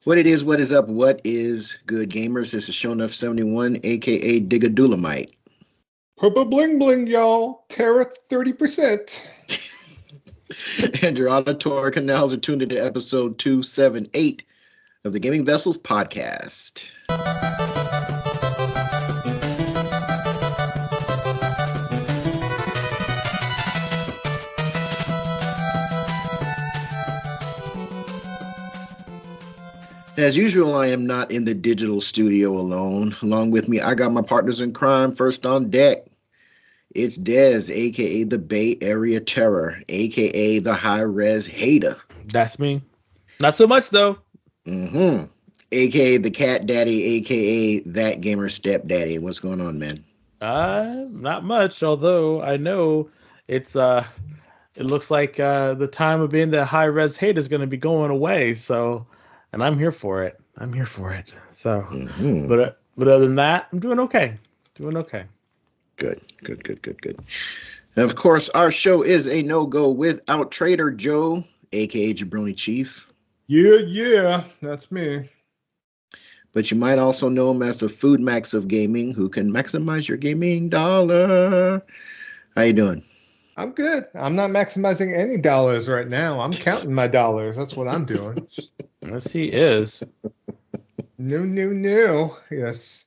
What it is, what is up, what is good, gamers? This is Shonuff 71, aka Digadulamite. Purple bling bling, y'all. Tariff 30%. And your auditory canals are tuned into episode 278 of the Gaming Vessels podcast. As usual, I am not in the digital studio alone. Along with me, I got my partners in crime. First on deck, it's Dez, aka the Bay Area Terror, aka the High Res Hater. That's me. Not so much though. Mm-hmm. AKA the Cat Daddy, aka that gamer stepdaddy. What's going on, man? Not much. Although I know it's it looks like the time of being the high res hate is going to be going away. So, and I'm here for it. I'm here for it. So, but other than that, I'm doing okay. Doing okay. Good. And of course, our show is a no-go without Trader Joe, aka Jabroni Chief. Yeah, that's me. But you might also know him as the Food Max of gaming, who can maximize your gaming dollar. How you doing? I'm good. I'm not maximizing any dollars right now. I'm counting my dollars. That's what I'm doing. Yes, he is. No. Yes.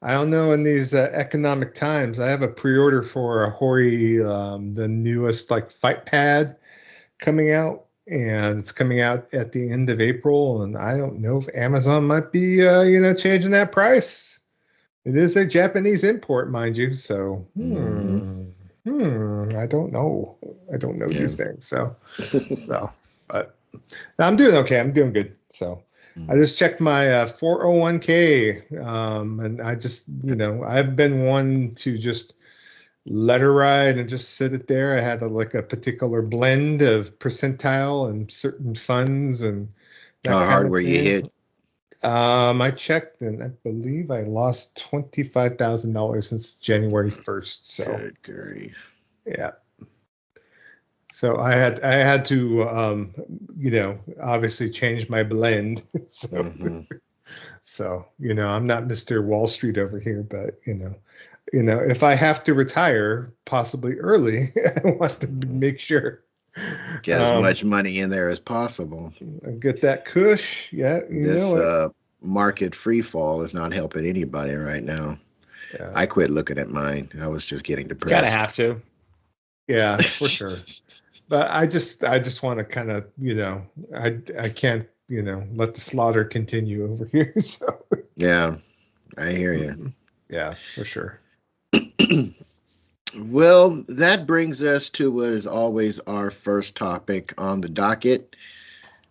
I don't know in these economic times. I have a pre-order for a Hori, the newest fight pad coming out, and it's coming out at the end of April. And I don't know if Amazon might be, changing that price. It is a Japanese import, mind you. So, I don't know. I don't know these things. So, but I'm doing okay. I'm doing good. So. I just checked my 401k, and I just, I've been one to just let her ride and just sit it there. I had a particular blend of percentile and certain funds and that How hard were you hit? I checked, and I believe I lost $25,000 since January 1st. So Good grief. Yeah. So I had to, obviously change my blend. So, I'm not Mr. Wall Street over here, but, if I have to retire possibly early, I want to make sure. Get as much money in there as possible. Get that cush. Yeah. This market free fall is not helping anybody right now. Yeah. I quit looking at mine. I was just getting depressed. Gotta have to. Yeah, for sure. But I just want to kind of, I can't, let the slaughter continue over here. So yeah, I hear you. Yeah, for sure. Well, that brings us to, as always, our first topic on the docket.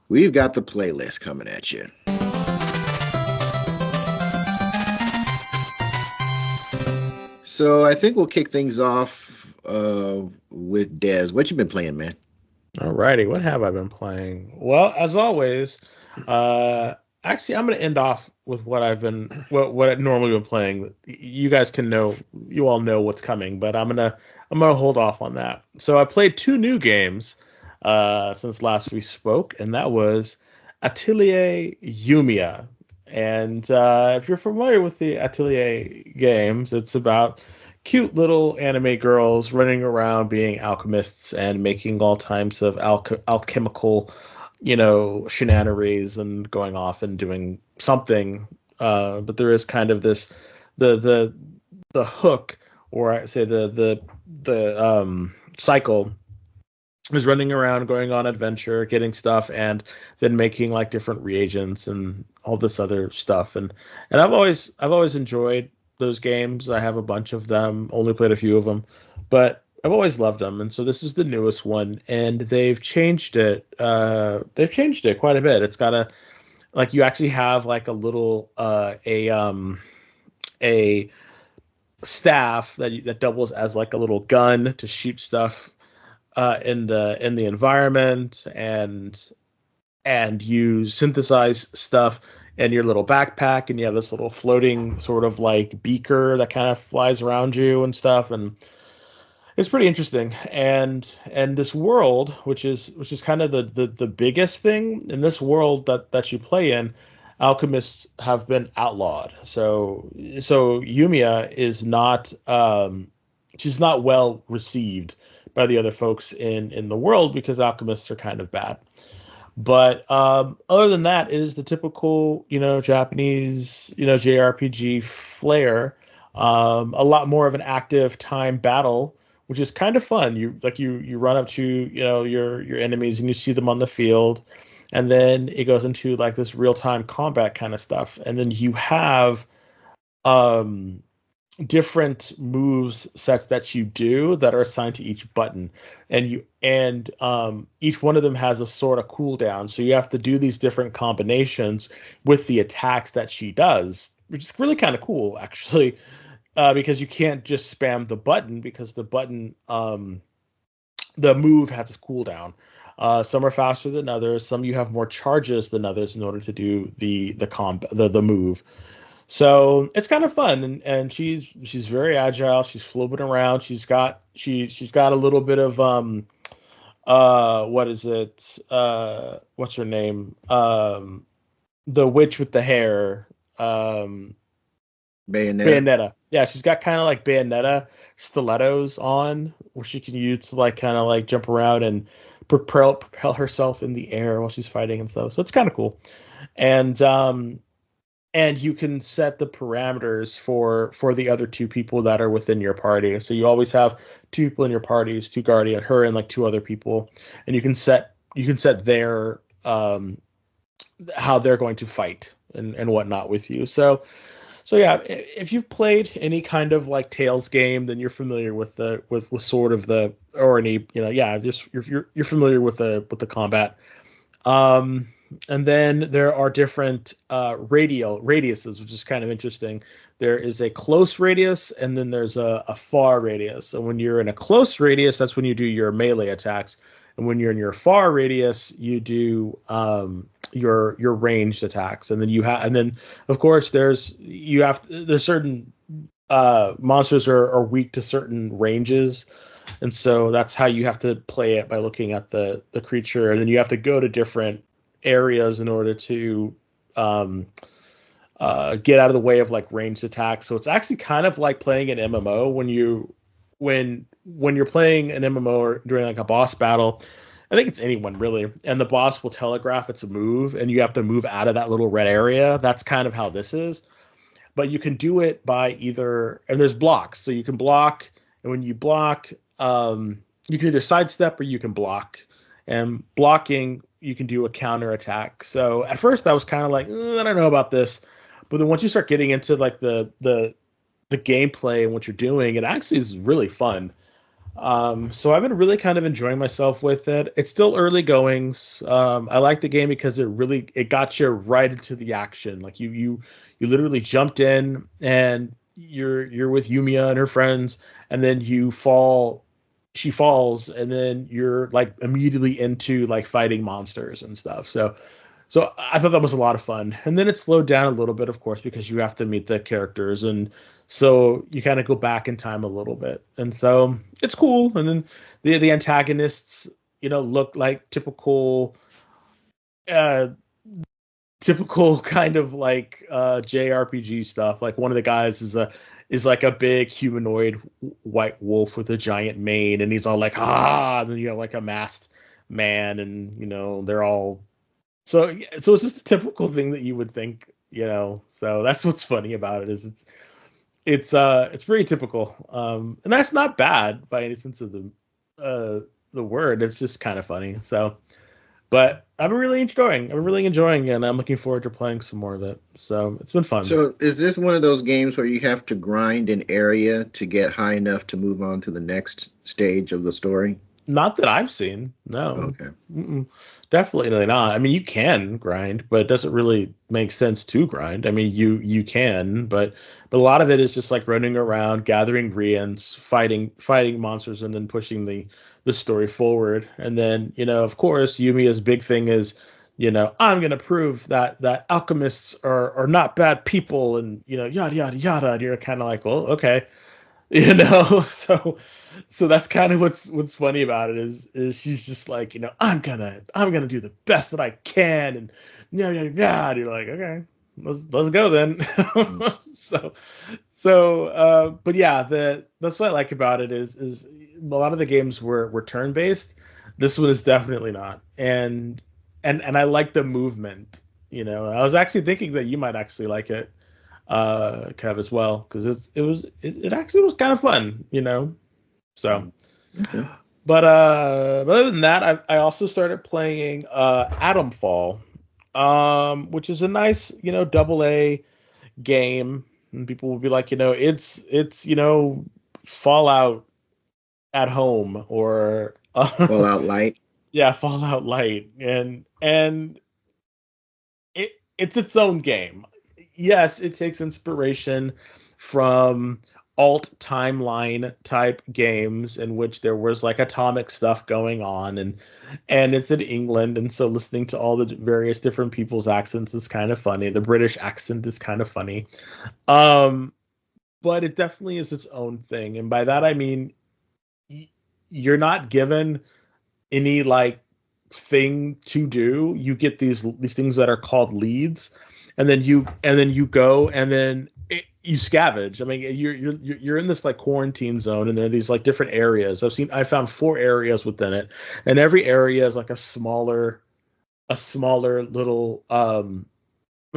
We've got the playlist coming at you. So I think we'll kick things off with Dez. What you been playing, man? Alrighty, what have I been playing? Well, as always, actually, I'm going to end off with what I've normally been playing. You guys you all know what's coming, but I'm gonna hold off on that. So I played two new games since last we spoke, and that was Atelier Yumiya. And if you're familiar with the Atelier games, it's about cute little anime girls running around being alchemists and making all types of alchemical, shenanigans and going off and doing something. But there is kind of this the hook, or I say the cycle is running around, going on adventure, getting stuff, and then making different reagents and all this other stuff. And I've always enjoyed those games. I have a bunch of them, only played a few of them, but I've always loved them. And so this is the newest one, and they've changed it. They've changed it quite a bit. It's got you actually have a little a staff that doubles as a little gun to shoot stuff in the environment, and you synthesize stuff in your little backpack, and you have this little floating sort of beaker that kind of flies around you and stuff, and it's pretty interesting. And this world, which is kind of the biggest thing in this world that you play in, alchemists have been outlawed. So Yumiya is not she's not well received by the other folks in the world because alchemists are kind of bad. But other than that, it is the typical, Japanese, JRPG flair. A lot more of an active time battle, which is kind of fun. You run up to, your enemies and you see them on the field, and then it goes into like this real time combat kind of stuff, and then you have um different moves sets that you do that are assigned to each button, and each one of them has a sort of cooldown, so you have to do these different combinations with the attacks that she does, which is really kind of cool actually, because you can't just spam the button, because the move has a cooldown. Some are faster than others, some you have more charges than others in order to do the move. So it's kind of fun, and she's very agile. She's flipping around. She's got a little bit of what is it? What's her name? The witch with the hair. Bayonetta. Yeah, she's got kind of like Bayonetta stilettos on, where she can use to like kind of like jump around and propel herself in the air while she's fighting and stuff. So it's kind of cool, and you can set the parameters for the other two people that are within your party. So you always have two people in your parties, two guardian, her and like two other people, and you can set their how they're going to fight and whatnot with you. So yeah, if you've played any kind of like Tales game, then you're familiar with sort of the, or any, just you're familiar with the combat. And then there are different radiuses, which is kind of interesting. There is a close radius, and then there's a far radius. So when you're in a close radius, that's when you do your melee attacks, and when you're in your far radius, you do your ranged attacks. And then of course there's certain monsters are weak to certain ranges. And so that's how you have to play it, by looking at the creature, and then you have to go to different areas in order to get out of the way of like ranged attacks. So it's actually kind of like playing an MMO when you're playing an MMO or during like a boss battle. I think it's anyone really, and the boss will telegraph it's a move, and you have to move out of that little red area. That's kind of how this is, but you can do it by and there's blocks, so you can block, and when you block, you can either sidestep or you can block. And blocking, you can do a counter attack. So at first I was kind of like, I don't know about this, but then once you start getting into like the gameplay and what you're doing, it actually is really fun. So I've been really kind of enjoying myself with it. It's still early goings. I like the game because it got you right into the action. Like you literally jumped in, and you're with Yumiya and her friends, and then she falls, and then you're like immediately into like fighting monsters and stuff. So I thought that was a lot of fun. And then it slowed down a little bit, of course, because you have to meet the characters, and so you kind of go back in time a little bit. And so it's cool. And then the antagonists, look like typical kind of like JRPG stuff. Like one of the guys is like a big humanoid white wolf with a giant mane, and he's all like, and then you have like a masked man, and they're all so it's just a typical thing that you would think, so that's what's funny about it, is it's very typical, and that's not bad by any sense of the word. It's just kind of funny. So, but I've been really enjoying, and I'm looking forward to playing some more of it. So it's been fun. So is this one of those games where you have to grind an area to get high enough to move on to the next stage of the story? Not that I've seen. No. Okay. Definitely not. I mean, you can grind, but it doesn't really make sense to grind. I mean, you can, but a lot of it is just like running around, gathering ingredients, fighting monsters, and then pushing the story forward. And then, of course, Yumiya's big thing is, I'm going to prove that alchemists are not bad people, and, yada, yada, yada. And you're kind of like, well, okay. So that's kind of what's funny about it is she's just like, I'm gonna do the best that I can, and and you're like, okay, let's go then. But yeah, that's what I like about it is a lot of the games were turn based. This one is definitely not, and I like the movement. I was actually thinking that you might actually like it, Kev, as well, because it actually was kind of fun. So, Okay. but other than that, I also started playing Atom Fall, which is a nice double A game, and people will be like, it's Fallout at home, or Fallout Light. yeah, Fallout Light, and it's its own game. Yes, it takes inspiration from alt timeline type games in which there was like atomic stuff going on, and it's in England, and so listening to all the various different people's accents is kind of funny. The British accent is kind of funny. But it definitely is its own thing, and by that I mean you're not given any like thing to do. You get these things that are called leads, and then you go, and then you scavenge. I mean, you're in this like quarantine zone, and there are these like different areas. I found 4 areas within it, and every area is like a smaller little I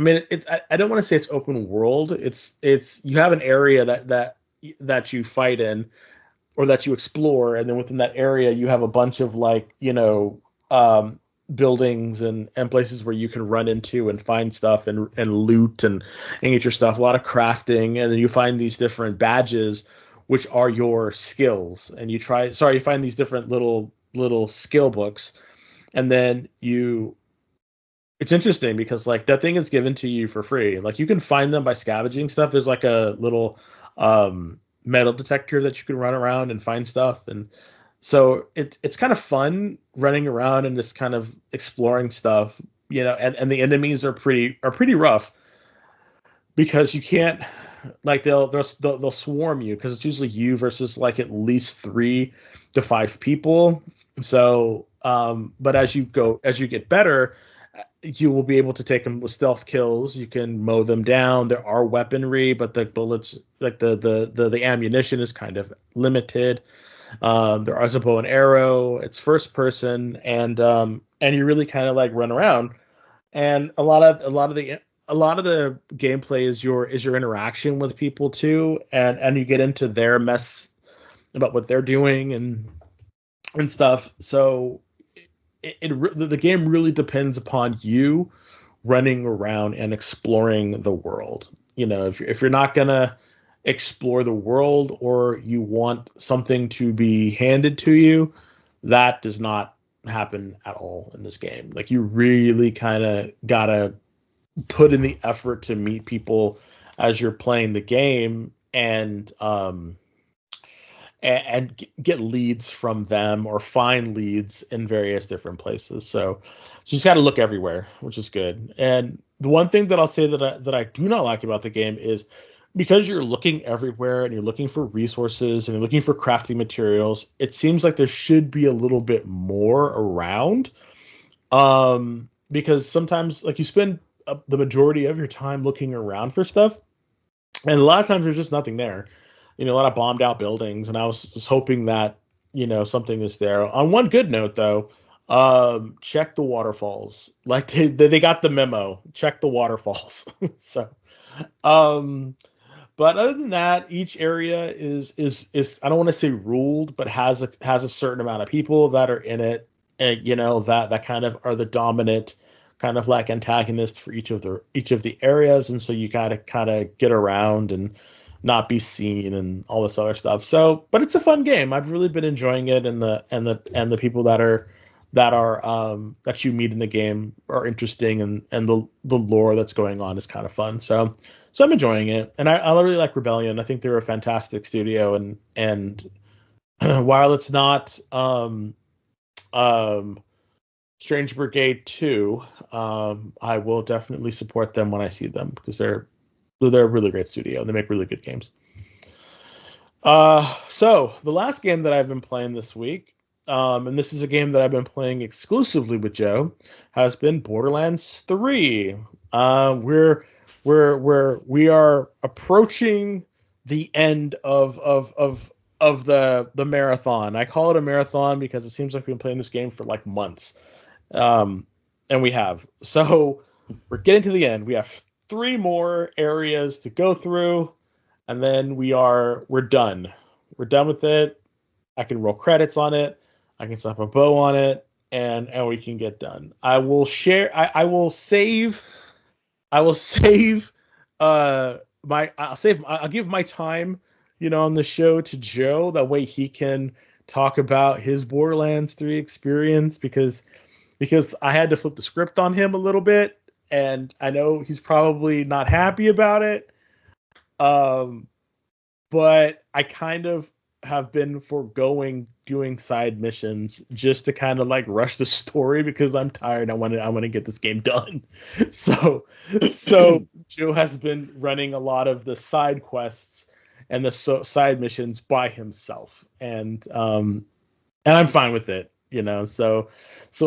mean, I don't want to say it's open world. It's you have an area that you fight in, or that you explore, and then within that area you have a bunch of like buildings and places where you can run into and find stuff and loot and get your stuff. A lot of crafting, and then you find these different badges, which are your skills, and you find these different little skill books, and then it's interesting because like that thing is given to you for free. Like you can find them by scavenging stuff. There's like a little metal detector that you can run around and find stuff, and so it's kind of fun running around and just kind of exploring stuff, and the enemies are pretty rough, because you can't, like, they'll swarm you, because it's usually you versus like at least 3 to 5 people. So but as you get better, you will be able to take them with stealth kills. You can mow them down. There are weaponry, but the bullets, like the ammunition, is kind of limited. There is a bow and arrow. It's first person, and you really kind of like run around. And a lot of the gameplay is your interaction with people too, and you get into their mess about what they're doing and stuff. So the game really depends upon you running around and exploring the world. If you're not gonna explore the world, or you want something to be handed to you, that does not happen at all in this game. Like, you really kind of gotta put in the effort to meet people as you're playing the game, and get leads from them, or find leads in various different places. So you just got to look everywhere, which is good. And the one thing that I'll say that I do not like about the game is, because you're looking everywhere and you're looking for resources and you're looking for crafting materials, it seems like there should be a little bit more around. Because sometimes, like, you spend the majority of your time looking around for stuff, and a lot of times there's just nothing there. A lot of bombed out buildings, and I was just hoping that something is there. On one good note, though, check the waterfalls. Like, they got the memo. Check the waterfalls. So, but other than that, each area is I don't want to say ruled, but has a certain amount of people that are in it, and that kind of are the dominant kind of like antagonists for each of the areas, and so you gotta kind of get around and not be seen and all this other stuff. So, but it's a fun game. I've really been enjoying it, and the people that you meet in the game are interesting, and the lore that's going on is kind of fun. So I'm enjoying it, and I really like Rebellion. I think they're a fantastic studio, and while it's not Strange Brigade 2, I will definitely support them when I see them, because they're a really great studio and they make really good games. So the last game that I've been playing this week, and this is a game that I've been playing exclusively with Joe, has been Borderlands 3. We are approaching the end of the marathon. I call it a marathon because it seems like we've been playing this game for like months. And we have. So we're getting to the end. We have 3 more areas to go through, and then we're done. We're done with it. I can roll credits on it. I can slap a bow on it, and we can get done. I will share. I will save. I will save. I'll give my time, on the show to Joe. That way he can talk about his Borderlands 3 experience because I had to flip the script on him a little bit, and I know he's probably not happy about it. But I kind of have been foregoing doing side missions just to kind of like rush the story because I'm tired. I want to get this game done. So Joe has been running a lot of the side quests and the side missions by himself, and I'm fine with it. So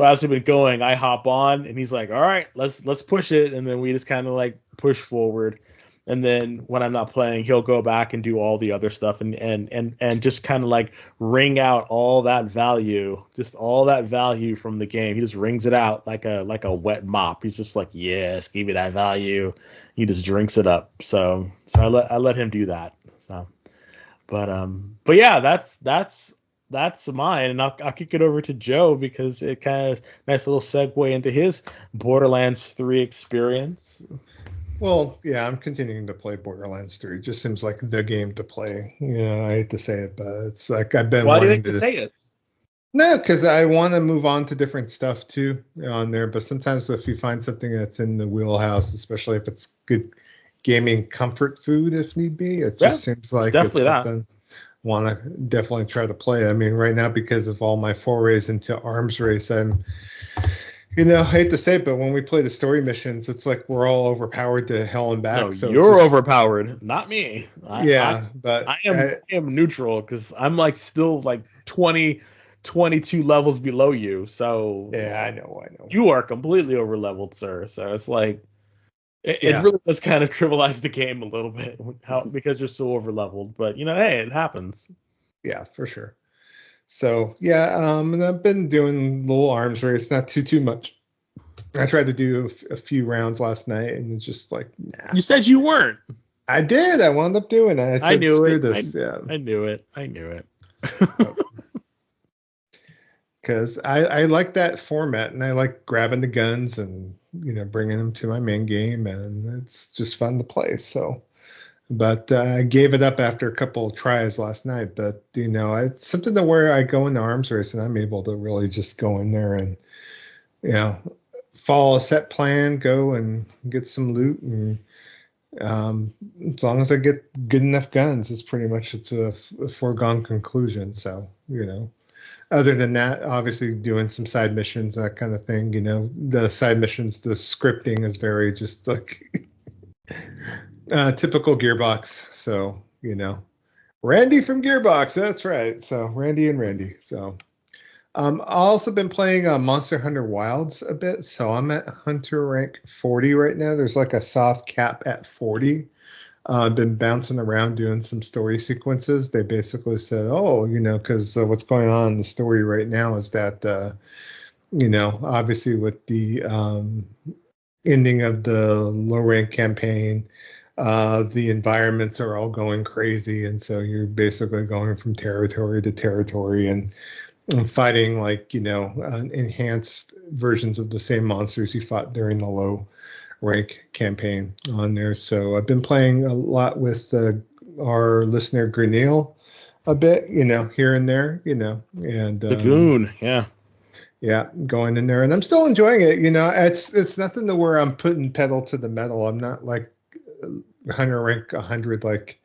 as we've been going, I hop on and he's like, all right, let's push it. And then we just kind of like push forward. And then when I'm not playing, he'll go back and do all the other stuff and just kind of like wring out all that value, just all that value from the game. He just wrings it out like a wet mop. He's just like, yes, give me that value. He just drinks it up. So I let him do that. So, but yeah, that's mine, and I'll kick it over to Joe because it kind of nice little segue into his Borderlands 3 experience. Well, yeah, I'm continuing to play Borderlands 3. It just seems like the game to play. I hate to say it, but it's like I've been. Why do you hate to say it? No, because I want to move on to different stuff too on there. But sometimes if you find something that's in the wheelhouse, especially if it's good gaming comfort food, if need be, it just seems like definitely it's something want to definitely try to play. I mean, right now because of all my forays into arms race, I'm. I hate to say it, but when we play the story missions, it's like we're all overpowered to hell and back. No, so you're overpowered, not me. But I am neutral because I'm like still like 22 levels below you. So yeah, I know. You are completely over leveled, sir. So it's like it really does kind of trivialize the game a little bit because you're so over leveled. But hey, it happens. Yeah, for sure. So yeah, and I've been doing little arms race, not too much. I tried to do a few rounds last night, and it's just like, nah. You said you weren't. I did. I wound up doing it. I said, knew screw it. this. I knew it. Because I like that format, and I like grabbing the guns and bringing them to my main game, and it's just fun to play. So. But I gave it up after a couple of tries last night. But, it's something to where I go into arms race and I'm able to really just go in there and, follow a set plan, go and get some loot. And as long as I get good enough guns, it's a foregone conclusion. So, other than that, obviously doing some side missions, that kind of thing, the side missions, the scripting is very just like... typical Gearbox. So, Randy from Gearbox. That's right. So Randy. So, I've also been playing Monster Hunter Wilds a bit. So I'm at Hunter rank 40 right now. There's like a soft cap at 40. I've been bouncing around doing some story sequences. They basically said, because what's going on in the story right now is that, obviously with the ending of the low rank campaign, the environments are all going crazy, and so you're basically going from territory to territory and fighting like enhanced versions of the same monsters you fought during the low rank campaign on there. So I've been playing a lot with our listener Grenil a bit, here and there, and the goon, yeah, going in there, and I'm still enjoying it. It's nothing to where I'm putting pedal to the metal. I'm not like Hunter rank 100 like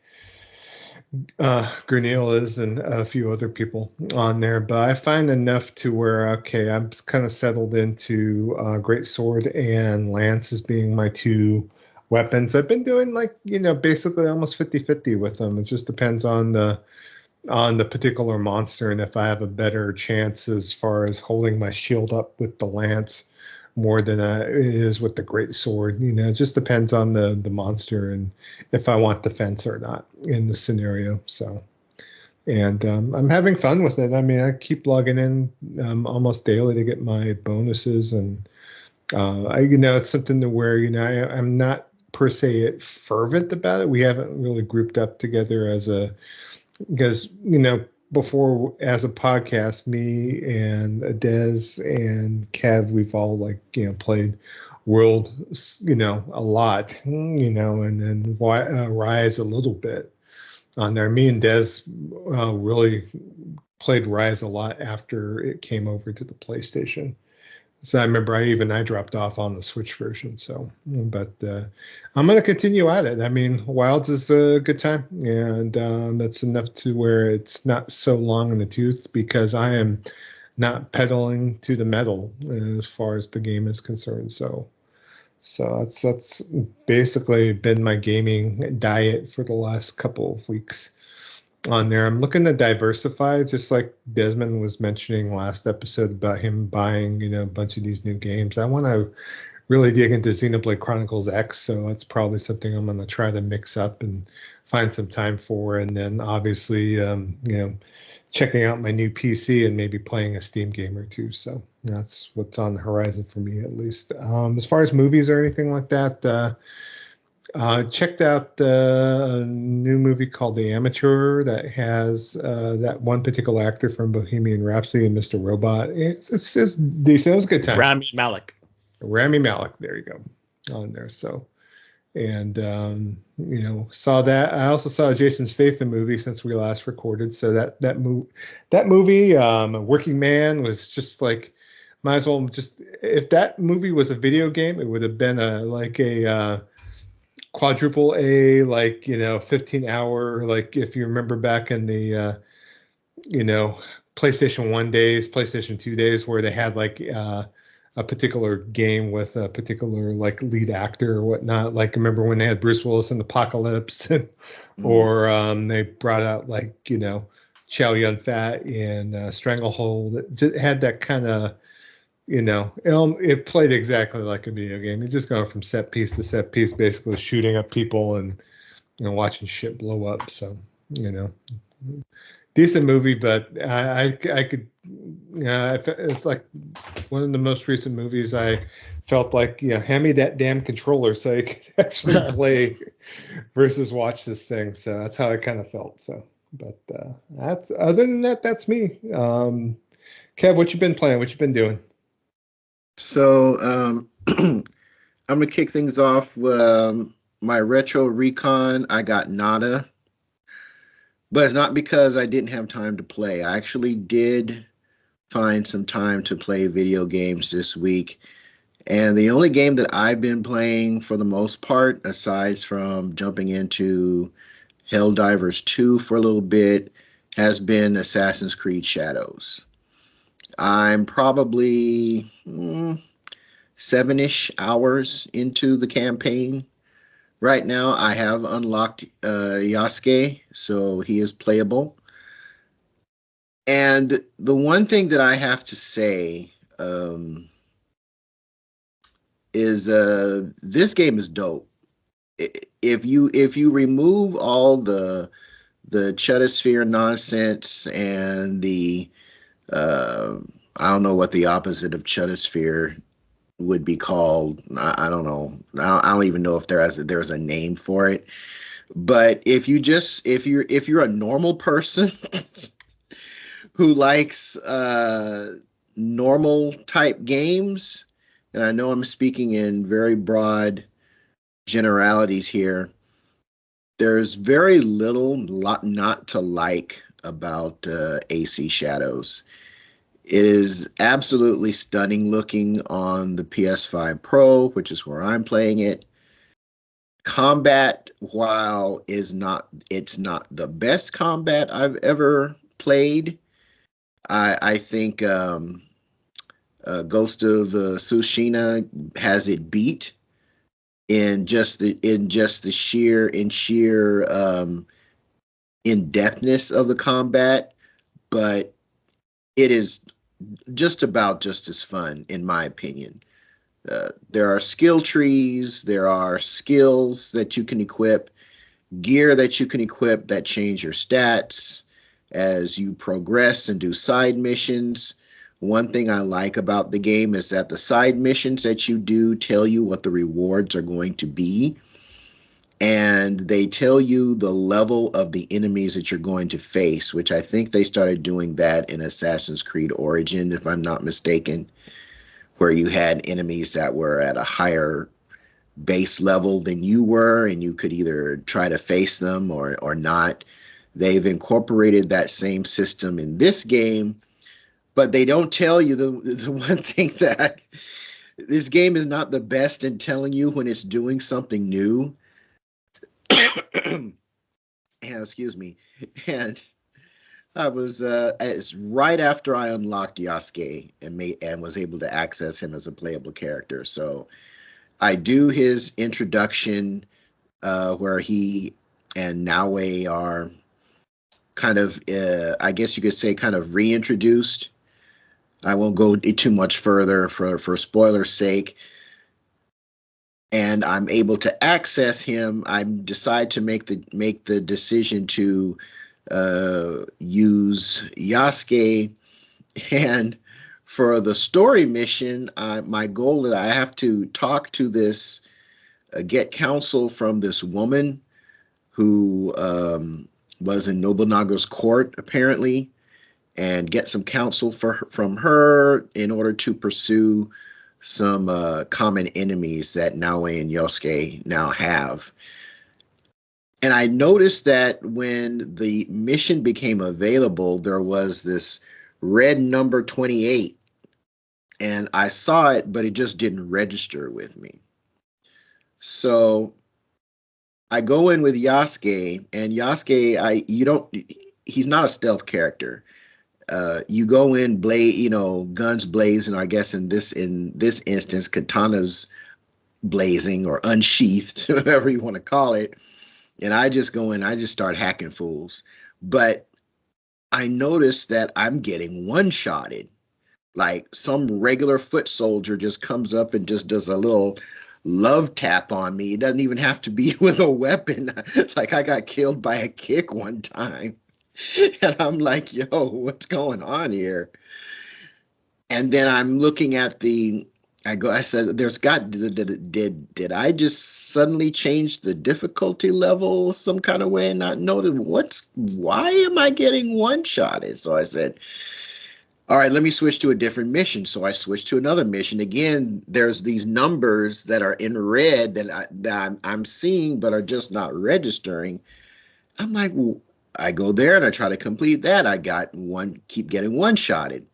Grenil is and a few other people on there, but I find enough to where I'm kind of settled into Great Sword and Lance as being my 2 weapons. I've been doing like, basically almost 50-50 with them. It just depends on the particular monster and if I have a better chance as far as holding my shield up with the lance more than it is with the great sword. It just depends on the monster and if I want defense or not in the scenario. So, and I'm having fun with it. I mean, I keep logging in almost daily to get my bonuses, and it's something to where I'm not per se fervent about it. We haven't really grouped up together because before as a podcast, me and Dez and Kev, we've all played World, a lot, and then Rise a little bit on there. Me and Dez really played Rise a lot after it came over to the PlayStation. So I remember I dropped off on the Switch version. So, but I'm going to continue at it. I mean, Wilds is a good time, and that's enough to where it's not so long in the tooth because I am not pedaling to the metal as far as the game is concerned. So that's basically been my gaming diet for the last couple of weeks on there. I'm looking to diversify, just like Desmond was mentioning last episode about him buying, a bunch of these new games. I want to really dig into Xenoblade Chronicles X, so that's probably something I'm going to try to mix up and find some time for. And then obviously, checking out my new PC and maybe playing a Steam game or two. So that's what's on the horizon for me, at least. As far as movies or anything like that, checked out a new movie called The Amateur that has that one particular actor from Bohemian Rhapsody and Mr. Robot. It's decent. It was a good time. Rami Malek. There you go, on there. So, and saw that. I also saw a Jason Statham movie since we last recorded. So that movie, Working Man, was just like, might as well just, if that movie was a video game, it would have been a quadruple A, 15-hour, like if you remember back in the PlayStation 1 days, PlayStation 2 days, where they had a particular game with a particular lead actor or whatnot. Like, remember when they had Bruce Willis in Apocalypse, or they brought out Chow Yun-Fat in Stranglehold. It just had that kind of, it played exactly like a video game. You're just going from set piece to set piece, basically shooting up people and watching shit blow up. So decent movie, but I could, it's like one of the most recent movies I felt like, hand me that damn controller so I could actually play versus watch this thing. So that's how I kind of felt. So, but that's, other than that, that's me. Kev, what you been playing? What you been doing? So I'm gonna kick things off. My retro recon, I got nada, but it's not because I didn't have time to play. I actually did find some time to play video games this week, and the only game that I've been playing for the most part, aside from jumping into Helldivers 2 for a little bit, has been Assassin's Creed Shadows. I'm probably 7-ish hours into the campaign. Right now, I have unlocked Yasuke, so he is playable. And the one thing that I have to say is this game is dope. If you remove all the Chutosphere nonsense and the I don't know what the opposite of Chutosphere would be called. I don't know. I don't even know if there's a name for it. But if you're a normal person who likes normal type games, and I know I'm speaking in very broad generalities here, there's very little not to like about AC Shadows. It is absolutely stunning looking on the PS5 Pro, which is where I'm playing it. Combat, while it's not the best combat I've ever played, I think Ghost of Tsushima has it beat. in just the sheer in-depthness of the combat, but it is just as fun, in my opinion. There are skill trees, there are skills that you can equip, gear that you can equip that change your stats as you progress and do side missions. One thing I like about the game is that the side missions that you do tell you what the rewards are going to be, and they tell you the level of the enemies that you're going to face, which I think they started doing that in Assassin's Creed Origin, if I'm not mistaken, where you had enemies that were at a higher base level than you were, and you could either try to face them or not. They've incorporated that same system in this game, but they don't tell you the one thing that this game is not the best in telling you when it's doing something new. Yeah, excuse me. And I was it's right after I unlocked Yasuke and was able to access him as a playable character. So I do his introduction where he and Naue are kind of, I guess you could say, kind of reintroduced. I won't go too much further for spoiler's sake. And I'm able to access him. I decide to make the decision to use Yasuke, and for the story mission, my goal is I have to talk to this, get counsel from this woman who was in Nobunaga's court, apparently, and get some counsel from her in order to pursue some common enemies that Naue and Yosuke now have. And I noticed that when the mission became available, there was this red number 28. And I saw it, but it just didn't register with me. So I go in with Yasuke, and Yasuke, he's not a stealth character. You go in guns blazing. I guess in this instance, katanas blazing or unsheathed, whatever you want to call it. And I just go in, I just start hacking fools. But I noticed that I'm getting one-shotted. Like some regular foot soldier just comes up and just does a little love tap on me. It doesn't even have to be with a weapon. It's like I got killed by a kick one time. And I'm like, yo, what's going on here? And then I'm looking at I said, did I just suddenly change the difficulty level some kind of way and not noted why am I getting one-shotted? So I said, all right, let me switch to a different mission. So I switched to another mission. Again, there's these numbers that are in red that I'm seeing but are just not registering. I'm like, well, I go there and I try to complete that. Keep getting one-shotted.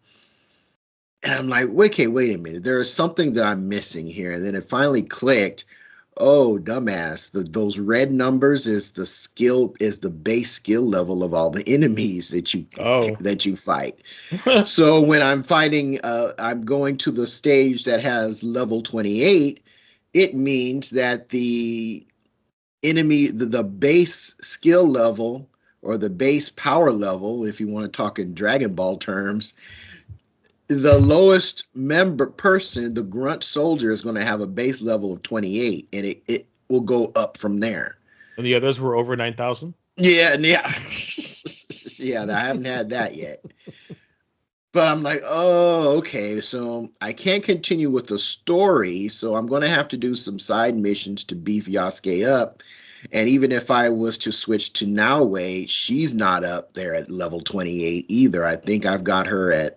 And I'm like, okay, wait a minute. There is something that I'm missing here. And then it finally clicked. Oh, dumbass. Those red numbers is the base skill level of all the enemies that you fight. So when I'm fighting, I'm going to the stage that has level 28, it means that the enemy, the base skill level or the base power level, if you want to talk in Dragon Ball terms, the lowest person, the grunt soldier, is going to have a base level of 28, and it will go up from there. And the others were over 9,000? Yeah. Yeah, I haven't had that yet. But I'm like, oh, okay, so I can't continue with the story, so I'm going to have to do some side missions to beef Yasuke up. And even if I was to switch to Naue, she's not up there at level 28 either. I think I've got her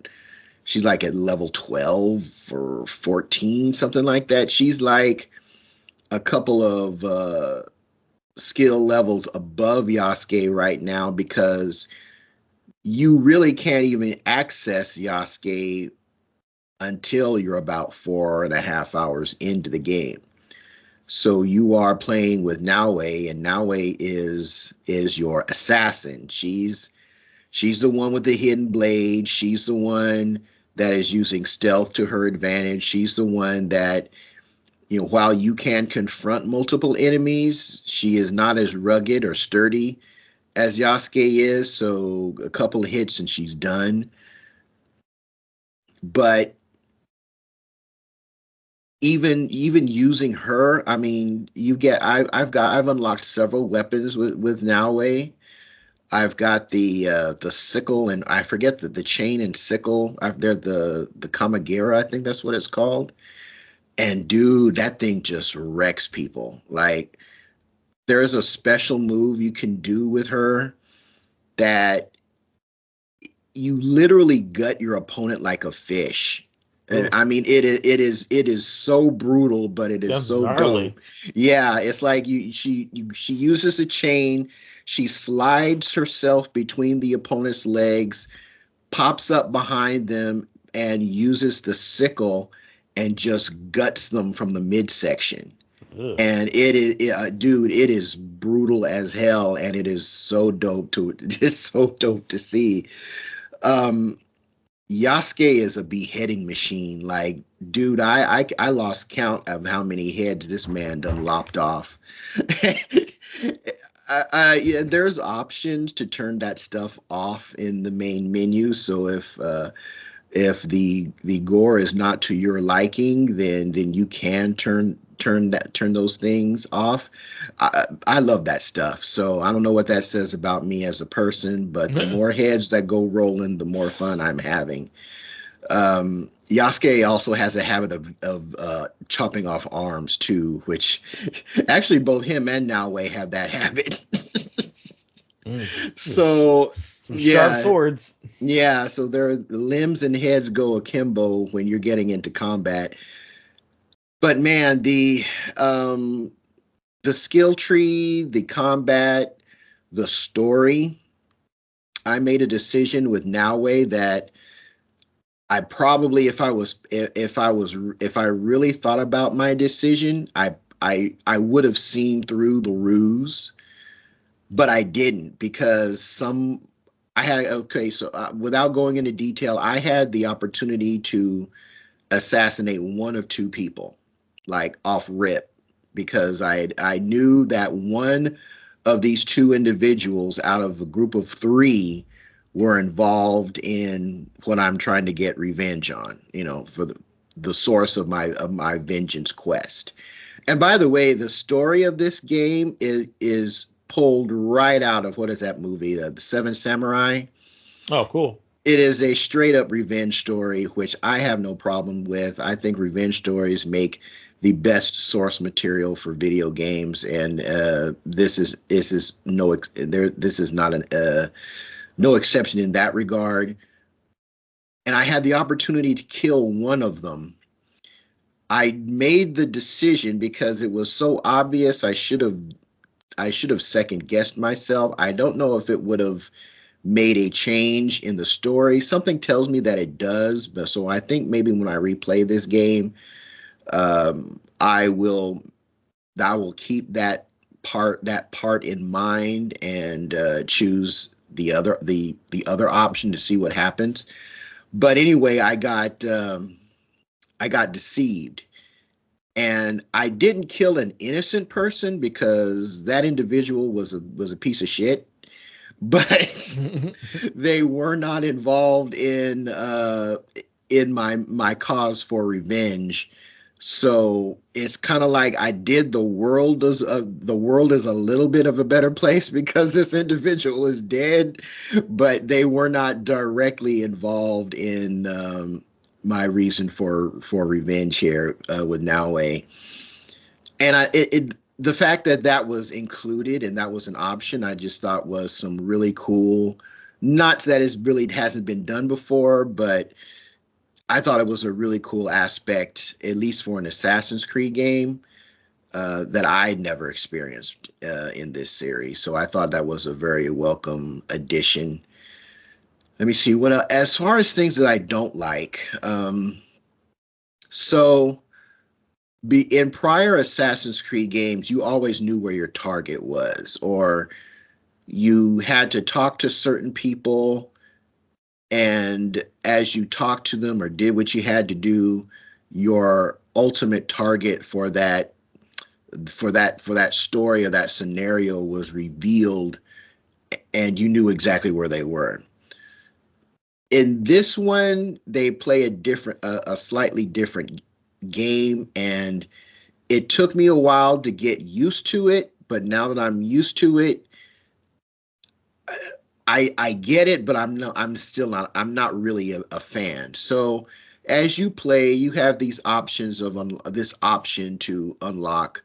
she's like at level 12 or 14, something like that. She's like a couple of skill levels above Yasuke right now, because you really can't even access Yasuke until you're about 4.5 hours into the game. So you are playing with Naue, and Naue is your assassin. She's the one with the hidden blade. She's the one that is using stealth to her advantage. She's the one that while you can confront multiple enemies, she is not as rugged or sturdy as Yasuke is. So a couple of hits and she's done. But even using her, I mean, I've unlocked several weapons with Naoe. I've got the sickle, and I forget the chain and sickle. They're the Kamagira, I think that's what it's called. And dude, that thing just wrecks people. Like, there's a special move you can do with her that you literally gut your opponent like a fish. And I mean, it is so brutal, but it is Sounds so gnarly. dope. Yeah, it's like she uses a chain, she slides herself between the opponent's legs, pops up behind them, and uses the sickle and just guts them from the midsection. Ugh. And it is, dude, it is brutal as hell, and it is so dope it's so dope to see. Um, Yasuke is a beheading machine. Like, dude, I lost count of how many heads this man done lopped off. Yeah, there's options to turn that stuff off in the main menu. So if the gore is not to your liking, then you can turn those things off. I love that stuff. So I don't know what that says about me as a person, but the more heads that go rolling, the more fun I'm having. Yasuke also has a habit of chopping off arms too, which actually both him and Naoe have that habit. So some sharp swords. Yeah, so the limbs and heads go akimbo when you're getting into combat. But man, the skill tree, the combat, the story. I made a decision with Naoe that I probably, if I really thought about my decision, I would have seen through the ruse, but I didn't because without going into detail, I had the opportunity to assassinate one of two people, like off rip, because I knew that one of these two individuals out of a group of three were involved in what I'm trying to get revenge on, for the source of my vengeance quest. And by the way, the story of this game is pulled right out of, what is that movie, the Seven Samurai? Oh, cool. It is a straight up revenge story, which I have no problem with. I think revenge stories make the best source material for video games, and this is not no exception in that regard. And I had the opportunity to kill one of them. I made the decision because it was so obvious. I should have second guessed myself. I don't know if it would have made a change in the story. Something tells me that it does, but so I think maybe when I replay this game, I will keep that part in mind and choose the other option to see what happens. But anyway, I got deceived, and I didn't kill an innocent person because that individual was a piece of shit. But they were not involved in my cause for revenge. So it's kind of like I did the world is a little bit of a better place because this individual is dead, but they were not directly involved in my reason for revenge here with Naoe. And the fact that was included and that was an option, I just thought was some really cool. Not that it really hasn't been done before, but I thought it was a really cool aspect, at least for an Assassin's Creed game, that I'd never experienced in this series. So I thought that was a very welcome addition. Let me see. As far as things that I don't like, in prior Assassin's Creed games, you always knew where your target was, or you had to talk to certain people, and as you talked to them or did what you had to do, your ultimate target for that story or that scenario was revealed, and you knew exactly where they were. In this one, they play a slightly different game, and it took me a while to get used to it. But now that I'm used to it, I get it, but I'm not really a fan. So as you play, you have these options of this option to unlock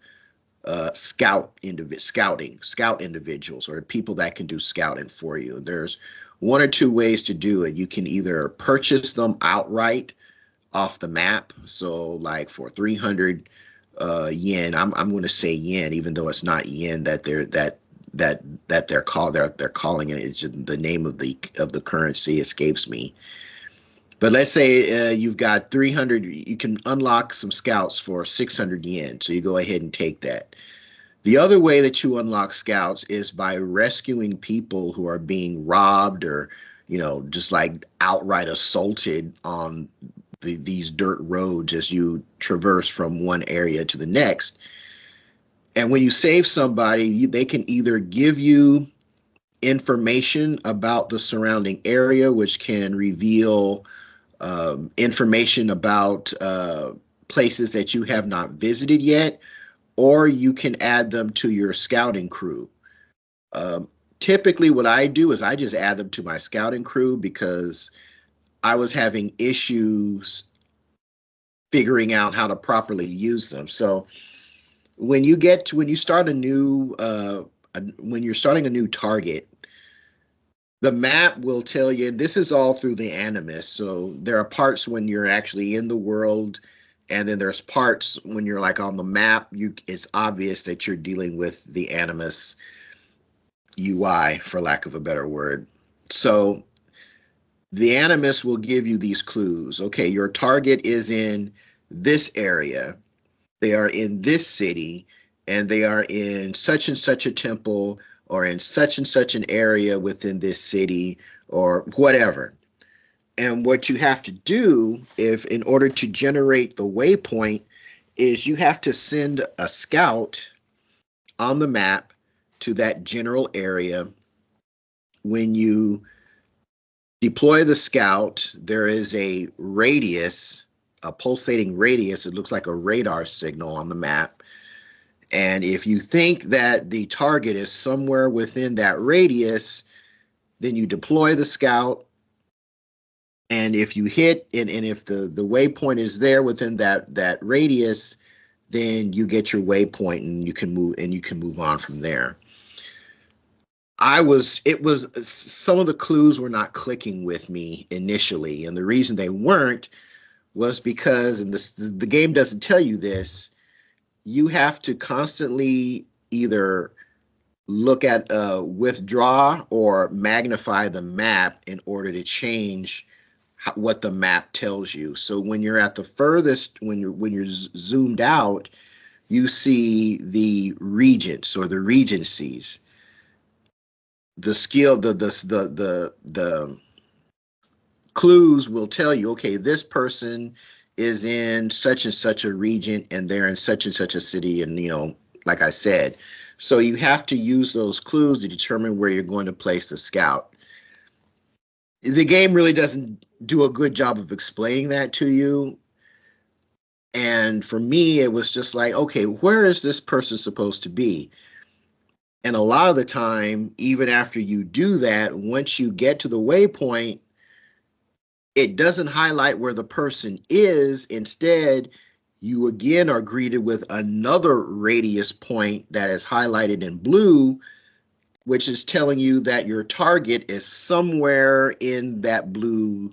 scout individuals, or people that can do scouting for you. There's one or two ways to do it. You can either purchase them outright off the map. So like for 300 yen, I'm going to say yen, even though it's not yen that they're calling it. It's just the name of the currency escapes me. But let's say you've got 300, you can unlock some scouts for 600 yen. So you go ahead and take that. The other way that you unlock scouts is by rescuing people who are being robbed or, just like outright assaulted on these dirt roads as you traverse from one area to the next. And when you save somebody, they can either give you information about the surrounding area, which can reveal information about places that you have not visited yet, or you can add them to your scouting crew. Typically, what I do is I just add them to my scouting crew because I was having issues figuring out how to properly use them. So when you're starting a new target, the map will tell you, and this is all through the Animus. So there are parts when you're actually in the world, and then there's parts when you're like on the map. It's obvious that you're dealing with the Animus UI, for lack of a better word. So the Animus will give you these clues. Okay, your target is in this area. They are in this city, and they are in such and such a temple, or in such and such an area within this city, or whatever. And what you have to do, in order to generate the waypoint, is you have to send a scout on the map to that general area. When you deploy the scout, there is a radius, a pulsating radius. It looks like a radar signal on the map. And if you think that the target is somewhere within that radius, then you deploy the scout. And if you hit, and if the waypoint is there within that radius, then you get your waypoint and you can move on from there. Some of the clues were not clicking with me initially. And the reason they weren't was because, and the game doesn't tell you this, you have to constantly either look at withdraw or magnify the map in order to change what the map tells you. So when you're at the furthest, when you're zoomed out, you see the regents or the regencies. The clues will tell you, okay, this person is in such and such a region, and they're in such and such a city, and like I said, so you have to use those clues to determine where you're going to place the scout. The game really doesn't do a good job of explaining that to you, and for me, it was just like, okay, where is this person supposed to be? And a lot of the time, even after you do that, once you get to the waypoint, it doesn't highlight where the person is. Instead, you again are greeted with another radius point that is highlighted in blue, which is telling you that your target is somewhere in that blue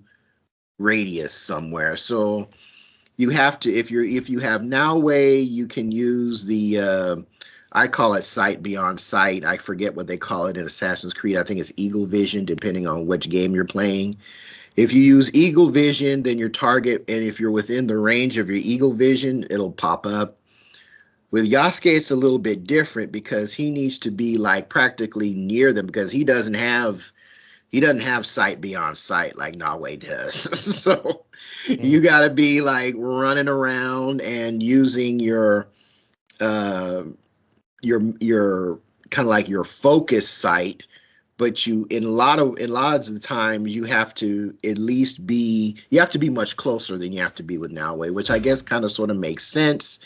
radius somewhere. So you have to, if you have Noway, you can use the I call it sight beyond sight. I forget what they call it in Assassin's Creed. I think it's Eagle Vision, depending on which game you're playing. If you use Eagle Vision, then your target, and if you're within the range of your Eagle Vision, it'll pop up. With Yasuke, it's a little bit different because he needs to be like practically near them, because he doesn't have he doesn't have sight beyond sight like Nawe does. So you got to be like running around and using your kind of like your focus sight, but in a lot of the time you have to be much closer than you have to be with Nawe, which I guess kind of sort of makes sense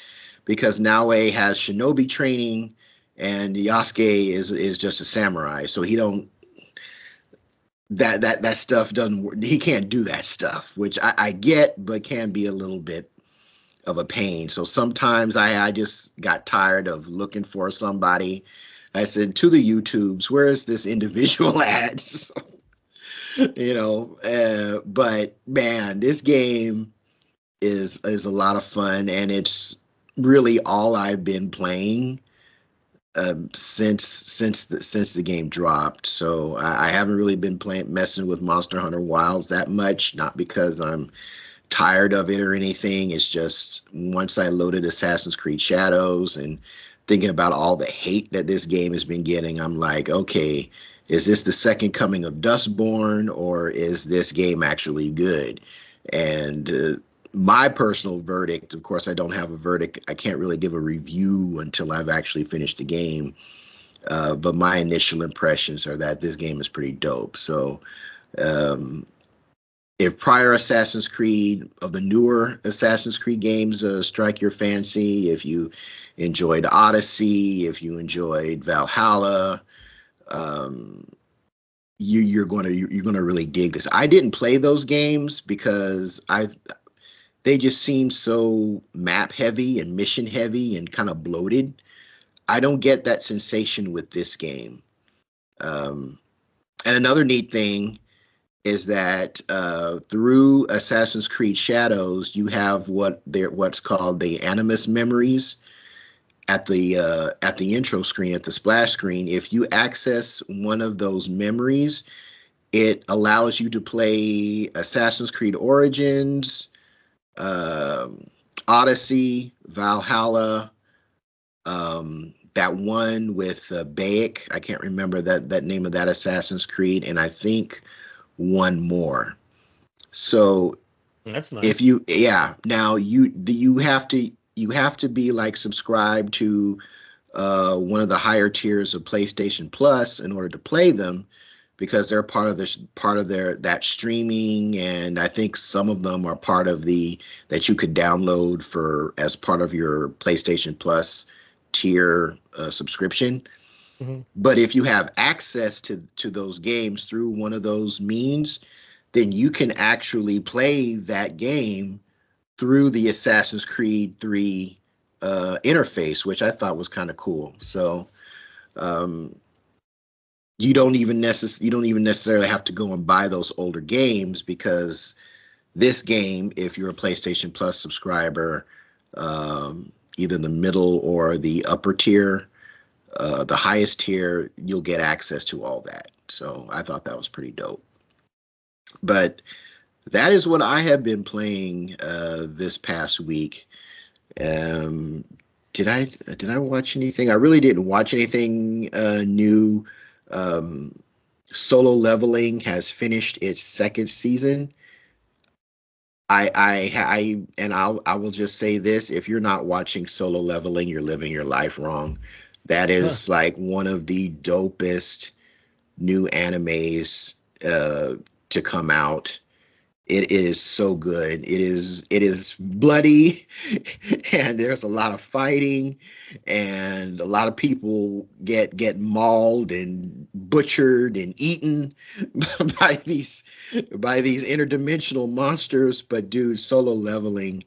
because Nawe has shinobi training and Yasuke is just a samurai, so he don't that stuff doesn't work. He can't do that stuff, which I get, but can be a little bit of a pain. So sometimes I just got tired of looking for somebody. I said to the YouTubes, where is this individual at? So, but man, this game is a lot of fun, and it's really all I've been playing since the game dropped. So I haven't really been messing with Monster Hunter Wilds that much, not because I'm tired of it or anything. It's just once I loaded Assassin's Creed Shadows and thinking about all the hate that this game has been getting, I'm like, okay, is this the second coming of Dustborn, or is this game actually good? And my personal verdict, of course, I don't have a verdict. I can't really give a review until I've actually finished the game. But my initial impressions are that this game is pretty dope. So if prior Assassin's Creed, of the newer Assassin's Creed games, strike your fancy, if you enjoyed Odyssey, if you enjoyed Valhalla, you're going to really dig this. I didn't play those games because they just seem so map heavy and mission heavy and kind of bloated. I don't get that sensation with this game. And another neat thing is that through Assassin's Creed Shadows, you have what's called the Animus memories at the intro screen, at the splash screen. If you access one of those memories, it allows you to play Assassin's Creed Origins, Odyssey, Valhalla, that one with Bayek. I can't remember that name of that Assassin's Creed, and I think one more. So that's nice. If you now you have to be like subscribed to one of the higher tiers of PlayStation Plus in order to play them, because they're part of that streaming, and I think some of them are part of that you could download as part of your PlayStation Plus tier subscription. Mm-hmm. But if you have access to those games through one of those means, then you can actually play that game through the Assassin's Creed 3 interface, which I thought was kind of cool. So you don't even necessarily have to go and buy those older games, because this game, if you're a PlayStation Plus subscriber, either the middle or the upper tier, the highest tier, you'll get access to all that. So I thought that was pretty dope. But that is what I have been playing this past week. Did I watch anything? I really didn't watch anything new. Solo Leveling has finished its second season. I will just say this: if you're not watching Solo Leveling, you're living your life wrong. That is like one of the dopest new animes to come out. It is so good. It is bloody, and there's a lot of fighting, and a lot of people get mauled and butchered and eaten by these interdimensional monsters. But dude, Solo Leveling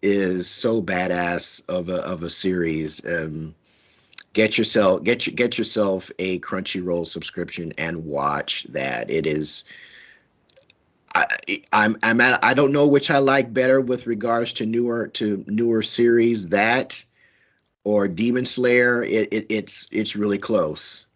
is so badass of a series. Get yourself a Crunchyroll subscription and watch that. It is. I don't know which I like better with regards to newer series, that or Demon Slayer. It's really close.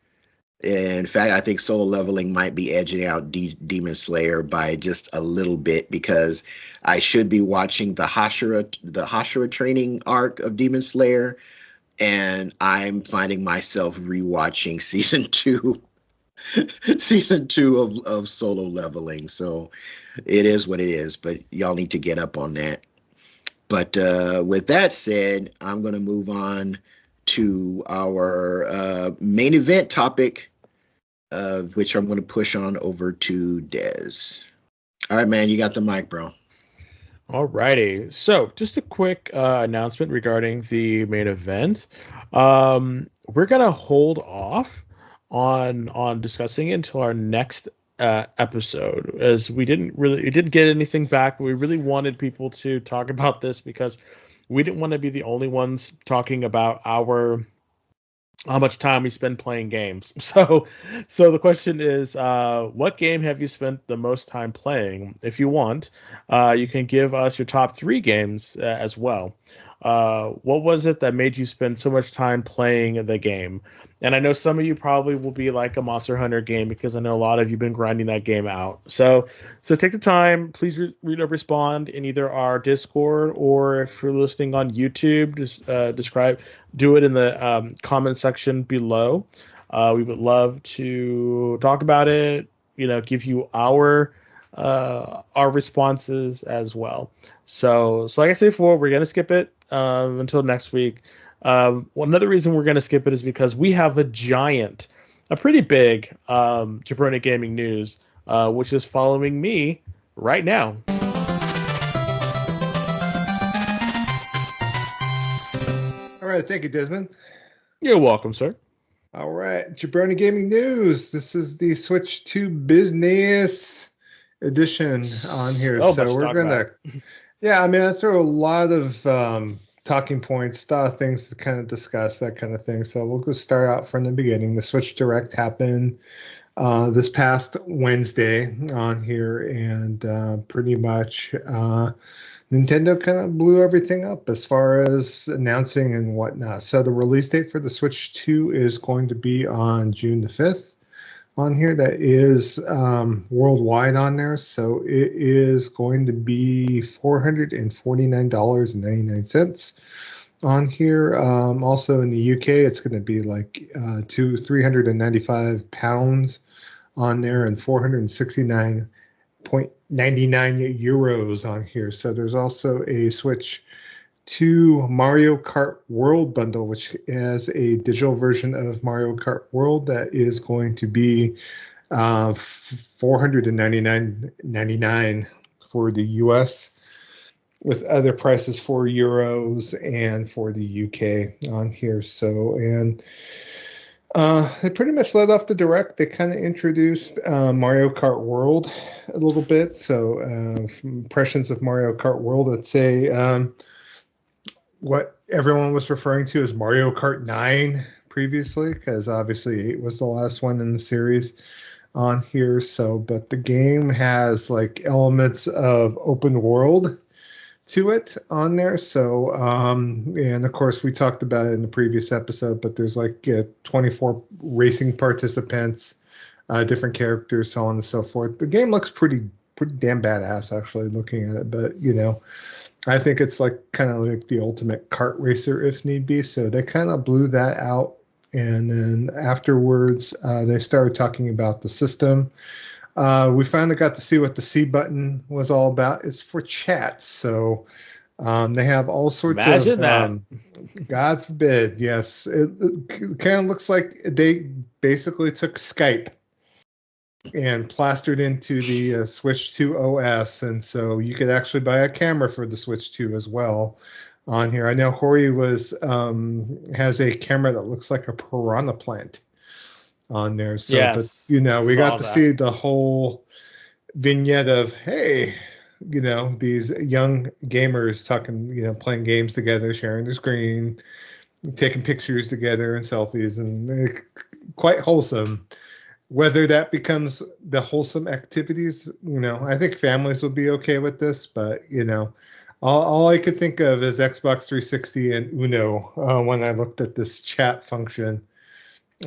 In fact, I think Solo Leveling might be edging out Demon Slayer by just a little bit, because I should be watching the Hashira training arc of Demon Slayer, and I'm finding myself rewatching season 2 season 2 of Solo Leveling. So it is what it is, but y'all need to get up on that. But with that said, I'm going to move on to our main event topic, which I'm going to push on over to Des. All right, man, you got the mic, bro. Alrighty. So, just a quick announcement regarding the main event. We're gonna hold off on discussing it until our next episode, as we didn't get anything back. We really wanted people to talk about this because we didn't want to be the only ones talking about how much time we spend playing games. So the question is, what game have you spent the most time playing? If you want, you can give us your top 3 games as well. What was it that made you spend so much time playing the game? And I know some of you probably will be like a Monster Hunter game, because I know a lot of you have been grinding that game out. So take the time. Please respond in either our Discord, or if you're listening on YouTube, just do it in the comment section below. We would love to talk about it. Give you our responses as well. So like I said before, we're gonna skip it until next week. Another reason we're gonna skip it is because we have a pretty big Jabroni Gaming news, which is following me right now. All right, thank you, Desmond. You're welcome, sir. All right, Jabroni Gaming News. This is the Switch 2 Business edition on here. So we're gonna, I throw a lot of talking points, things to kind of discuss, that kind of thing. So we'll go start out from the beginning. The Switch Direct happened this past Wednesday on here, and pretty much Nintendo kind of blew everything up as far as announcing and whatnot. So the release date for the Switch 2 is going to be on June the 5th on here. That is worldwide on there. So it is going to be $449.99 on here. Also in the UK, it's going to be like £395 on there, and 469.99 euros on here. So there's also a Switch 2 Mario Kart World bundle, which has a digital version of Mario Kart World that is going to be $499.99 for the US, with other prices for euros and for the UK on here. So, and they pretty much led off the Direct. They kind of introduced Mario Kart World a little bit. So impressions of Mario Kart World, let's say what everyone was referring to as Mario Kart 9 previously, because obviously 8 was the last one in the series on here. So, but the game has like elements of open world to it on there. So, and of course we talked about it in the previous episode, but there's like 24 racing participants, different characters, so on and so forth. The game looks pretty damn badass, actually, looking at it. But I think it's like kind of like the ultimate kart racer if need be. So they kind of blew that out, and then afterwards they started talking about the system. We finally got to see what the C button was all about. It's for chat. So they have all sorts Imagine of that. God forbid, yes. It kind of looks like they basically took Skype and plastered into the Switch 2 OS, and so you could actually buy a camera for the Switch 2 as well on here. I know Hori has a camera that looks like a piranha plant on there. So, yes, but we got to see the whole vignette of, hey, these young gamers talking, playing games together, sharing the screen, taking pictures together and selfies, and quite wholesome. Whether that becomes the wholesome activities, I think families will be okay with this, but all I could think of is Xbox 360 and Uno when I looked at this chat function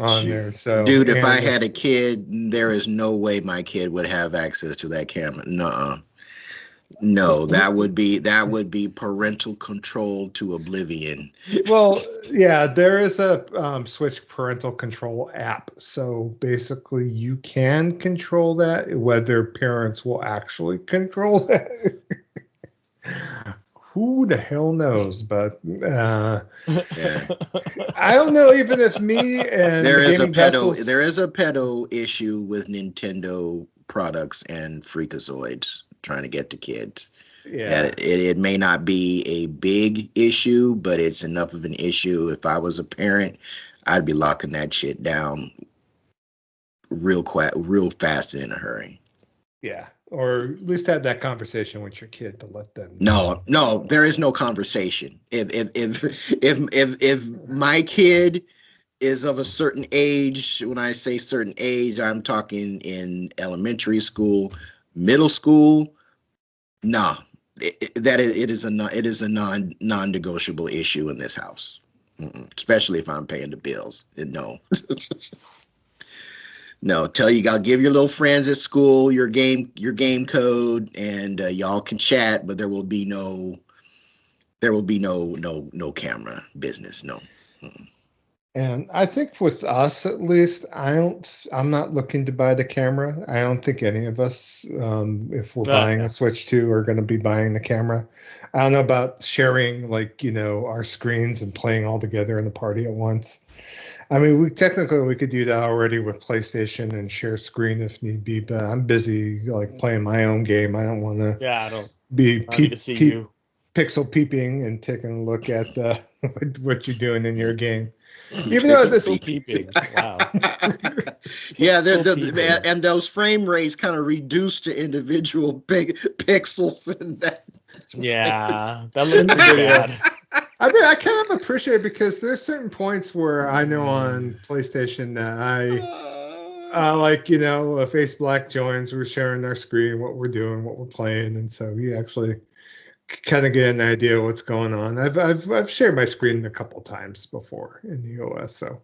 on there. So, dude, if I had a kid, there is no way my kid would have access to that camera. Nuh-uh. No, that would be parental control to oblivion. Well, yeah, there is a Switch parental control app. So basically, you can control that. Whether parents will actually control that, who the hell knows? But Yeah. I don't know even if me and There the is a gaming vessels. there is a pedo issue with Nintendo products and freakazoids trying to get to kids. Yeah. That it may not be a big issue, but it's enough of an issue. If I was a parent, I'd be locking that shit down real fast and in a hurry. Yeah. Or at least have that conversation with your kid to let them know. No, there is no conversation. If my kid is of a certain age, when I say certain age, I'm talking in elementary school, middle school. Nah, it is a non-negotiable issue in this house. Especially if I'm paying the bills. No. No, I'll give your little friends at school your game code, and y'all can chat, but there will be no camera business. No. Mm-mm. And I think with us, at least, I'm not looking to buy the camera. I don't think any of us, if we're buying a Switch 2, are going to be buying the camera. I don't know about sharing, our screens and playing all together in the party at once. I mean, we could do that already with PlayStation and share screen if need be, but I'm busy playing my own game. I don't want to I don't be need to see you pixel peeping and taking a look at what you're doing in your game. Even though this peeping. Wow. Yeah, and those frame rates kind of reduced to individual pixels in that. Yeah, that looked pretty bad. I mean, I kind of appreciate it because there's certain points where I know on PlayStation that if Ace Black joins, we're sharing our screen, what we're doing, what we're playing, and so you actually kind of get an idea of what's going on. I've shared my screen a couple times before in the OS, so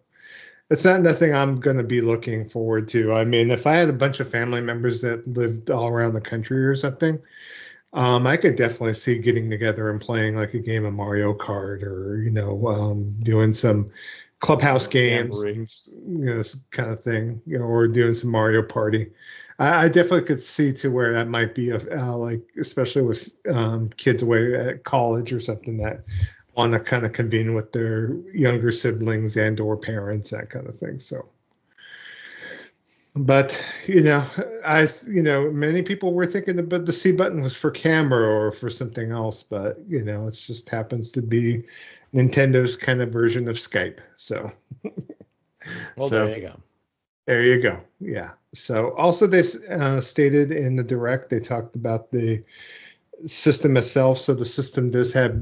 it's not nothing I'm going to be looking forward to. I mean, if I had a bunch of family members that lived all around the country or something, I could definitely see getting together and playing like a game of Mario Kart or, doing some clubhouse games, kind of thing, or doing some Mario Party. I definitely could see to where that might be especially with kids away at college or something that want to kind of convene with their younger siblings and or parents, that kind of thing. So. But many people were thinking about the C button was for camera or for something else, but it just happens to be Nintendo's kind of version of Skype. So, there you go. There you go. Yeah. So also they stated in the direct, they talked about the system itself. So the system does have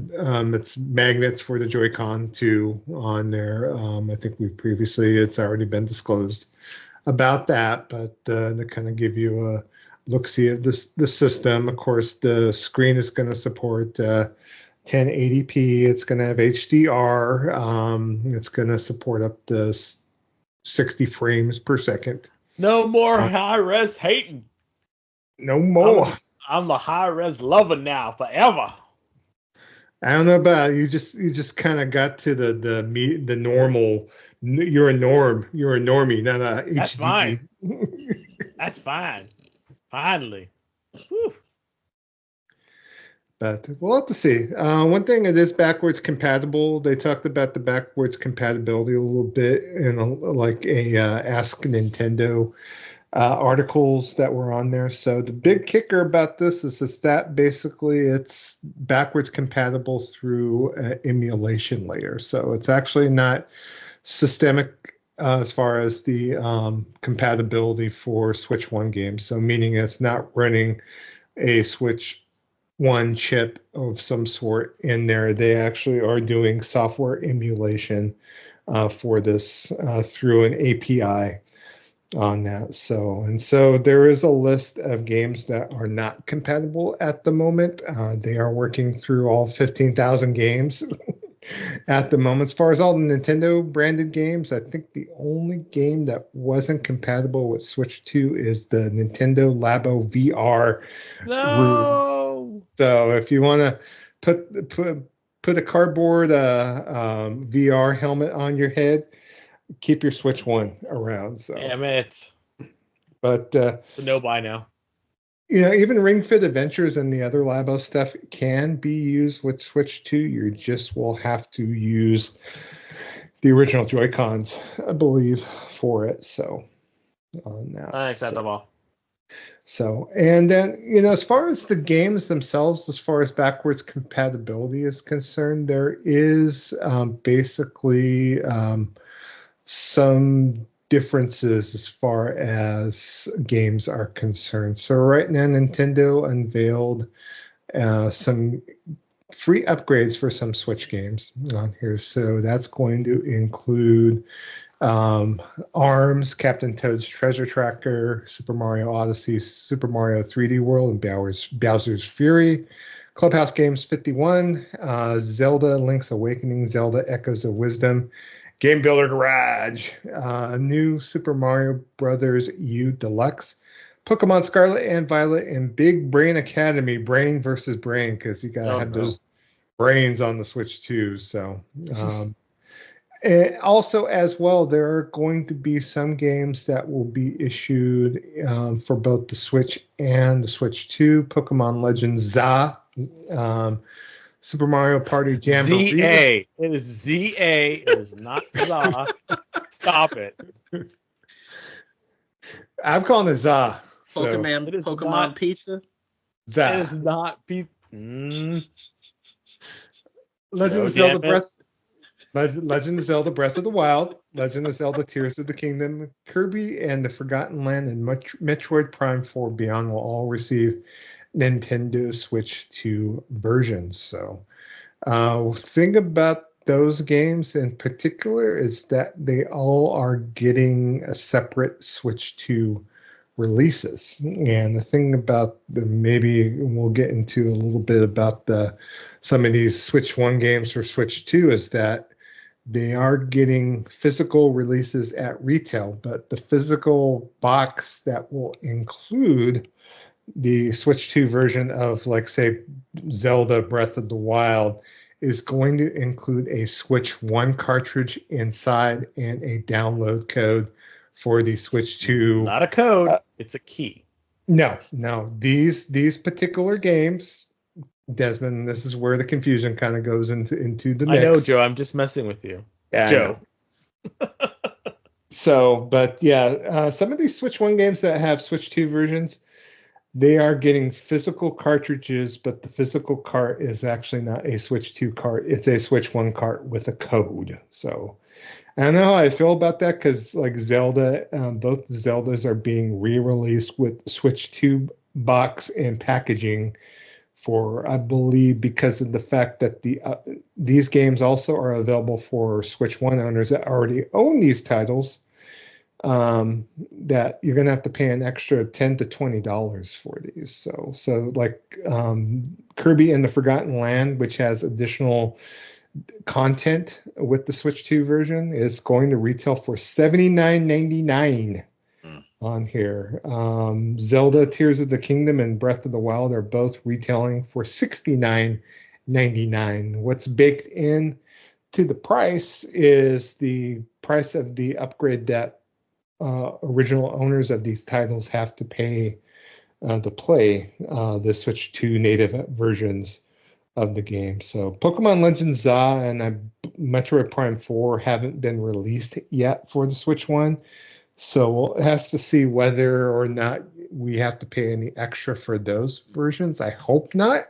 its magnets for the Joy-Con 2 on there. I think it's already been disclosed about that, but to kind of give you a look-see of the system. Of course, the screen is going to support 1080p. It's going to have HDR. It's going to support up to 60 frames per second. No more high-res hating. No more. I'm the high-res lover now, forever. I don't know about you. Just kind of got to the normal. You're a norm. You're a normie, not a HD. That's fine. That's fine. Finally. Whew. But we'll have to see. One thing, it is backwards compatible. They talked about the backwards compatibility a little bit in Ask Nintendo articles that were on there. So the big kicker about this is that basically it's backwards compatible through an emulation layer. So it's actually not systemic as far as the compatibility for Switch 1 games. So meaning it's not running a Switch 1 chip of some sort in there. They actually are doing software emulation for this through an API on that. So there is a list of games that are not compatible at the moment. They are working through all 15,000 games at the moment. As far as all the Nintendo branded games, I think the only game that wasn't compatible with Switch 2 is the Nintendo Labo VR. No. So if you want to put a cardboard VR helmet on your head, keep your Switch One around. So, Damn it. but No buy now. even Ring Fit Adventures and the other Labo stuff can be used with Switch 2. You just will have to use the original Joy-Cons, I believe, for it. So on that. Unacceptable. So, and then, as far as the games themselves, as far as backwards compatibility is concerned, there is basically some differences as far as games are concerned. So right now, Nintendo unveiled some free upgrades for some Switch games on here. So that's going to include ARMS, Captain Toad's Treasure Tracker, Super Mario Odyssey, Super Mario 3D World, and Bowser's Fury. Clubhouse Games 51, Zelda Link's Awakening, Zelda Echoes of Wisdom, Game Builder Garage, new Super Mario Brothers U Deluxe, Pokemon Scarlet and Violet, and Big Brain Academy, Brain versus Brain, because you gotta have those brains on the Switch too. So, and also as well, there are going to be some games that will be issued for both the Switch and the Switch 2. Pokemon Legends ZA. Super Mario Party Jamboree. ZA. It is ZA. It is not ZA. Stop it. I'm calling it ZA. Pokemon Pizza. ZA. It is not pizza. Legend of Zelda Breath of the Wild, Legend of Zelda Tears of the Kingdom, Kirby and the Forgotten Land, and Metroid Prime 4 Beyond will all receive Nintendo Switch 2 versions. So, thing about those games in particular is that they all are getting a separate Switch 2 releases. And the thing about maybe we'll get into a little bit about some of these Switch 1 games for Switch 2 is that they are getting physical releases at retail, but the physical box that will include the Switch 2 version of, like, say, Zelda Breath of the Wild is going to include a Switch 1 cartridge inside and a download code for the Switch 2. Not a code, it's a key. No. These particular games, Desmond, this is where the confusion kind of goes into the mix. I know, Joe. I'm just messing with you. Yeah, Joe. So, but yeah, some of these Switch 1 games that have Switch 2 versions, they are getting physical cartridges, but the physical cart is actually not a Switch 2 cart. It's a Switch 1 cart with a code. So I don't know how I feel about that because, like, Zelda, both Zeldas are being re-released with Switch 2 box and packaging for, I believe, because of the fact that these games also are available for Switch 1 owners that already own these titles. That you're going to have to pay an extra $10 to $20 for these. So like Kirby and the Forgotten Land, which has additional content with the Switch 2 version, is going to retail for $79.99 on here. Zelda Tears of the Kingdom and Breath of the Wild are both retailing for $69.99. What's baked in to the price is the price of the upgrade that original owners of these titles have to pay to play the Switch 2 native versions of the game. So Pokemon Legends ZA and Metroid Prime 4 haven't been released yet for the Switch 1. So it has to see whether or not we have to pay any extra for those versions. I hope not.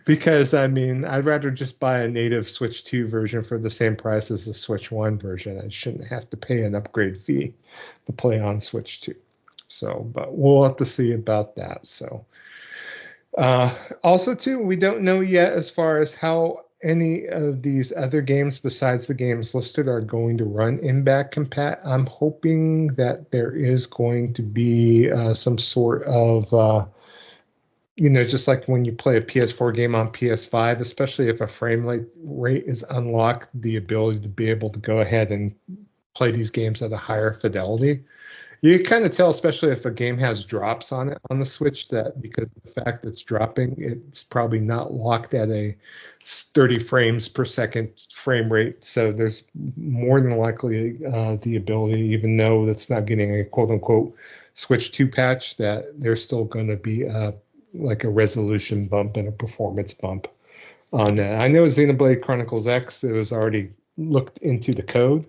Because, I mean, I'd rather just buy a native Switch 2 version for the same price as the Switch 1 version. I shouldn't have to pay an upgrade fee to play on Switch 2. So, but we'll have to see about that. So, also, too, we don't know yet as far as how any of these other games besides the games listed are going to run in back compat. I'm hoping that there is going to be some sort of just like when you play a PS4 game on PS5, especially if a frame rate is unlocked, the ability to be able to go ahead and play these games at a higher fidelity You kind of tell, especially if a game has drops on it on the Switch, that because of the fact it's dropping, it's probably not locked at a 30 frames per second frame rate. So there's more than likely the ability, even though that's not getting a quote unquote Switch 2 patch, that there's still going to be like a resolution bump and a performance bump on that. I know Xenoblade Chronicles X, it was already looked into the code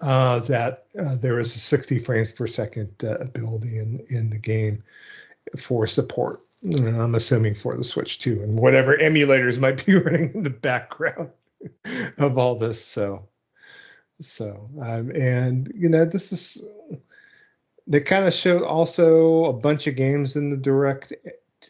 that there is a 60 frames per second ability in the game for support. I'm assuming for the Switch 2 and whatever emulators might be running in the background of all this. And this is, they kind of showed also a bunch of games in the Direct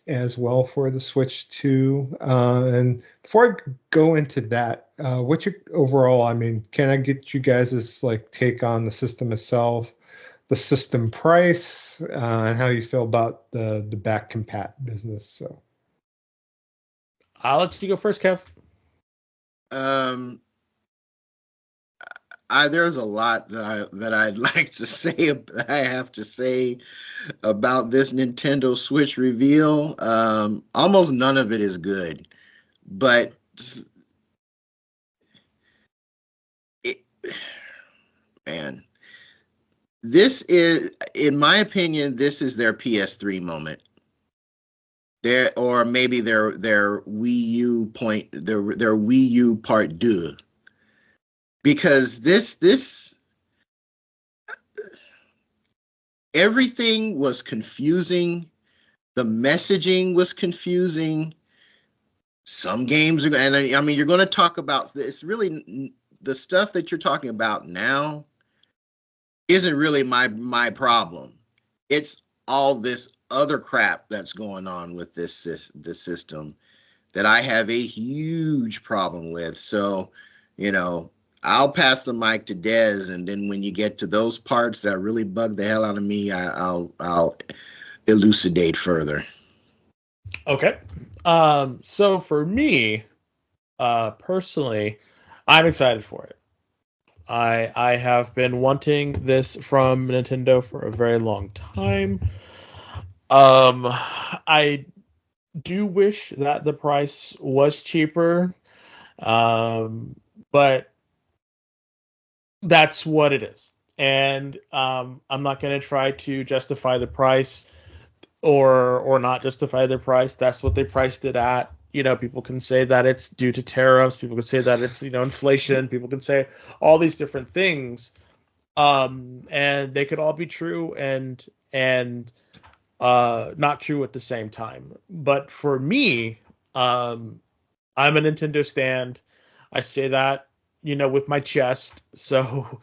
as well for the Switch 2. And before I go into that, what's your overall, I mean, can I get you guys' like take on the system itself, the system price, and how you feel about the back compat business? So I'll let you go first, Kev. There's a lot that I'd like to say. I have to say about this Nintendo Switch reveal. Almost none of it is good, but man, this is, in my opinion, this is their PS3 moment. Or maybe their Wii U their Wii U part 2. Because this everything was confusing. The messaging was confusing. Some games are, and I mean, you're going to talk about this. Really, the stuff that you're talking about now isn't really my problem. It's all this other crap that's going on with this system that I have a huge problem with. So, I'll pass the mic to Dez, and then when you get to those parts that really bug the hell out of me, I'll elucidate further. Okay. So for me, personally, I'm excited for it. I have been wanting this from Nintendo for a very long time. I do wish that the price was cheaper, but that's what it is. And I'm not going to try to justify the price or not justify the price. That's what they priced it at. People can say that it's due to tariffs. People can say that it's, inflation. People can say all these different things. And they could all be true and not true at the same time. But for me, I'm a Nintendo stand. I say that, with my chest. So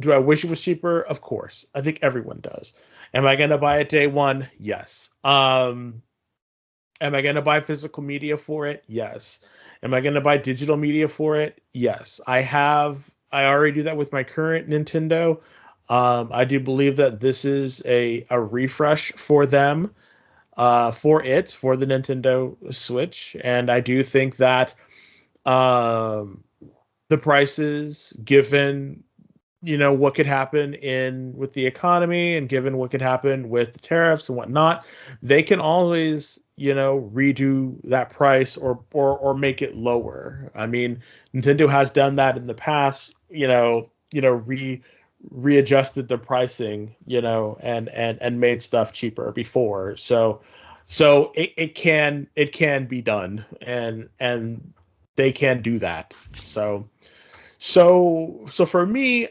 do I wish it was cheaper? Of course. I think everyone does. Am I going to buy it day one? Yes. Am I going to buy physical media for it? Yes. Am I going to buy digital media for it? Yes. I already do that with my current Nintendo. I do believe that this is a refresh for them, for the Nintendo Switch. And I do think that the prices, given what could happen with the economy and given what could happen with the tariffs and whatnot, they can always redo that price or make it lower. I mean, Nintendo has done that in the past. Readjusted the pricing, and made stuff cheaper before. So it can be done, and they can do that. So for me,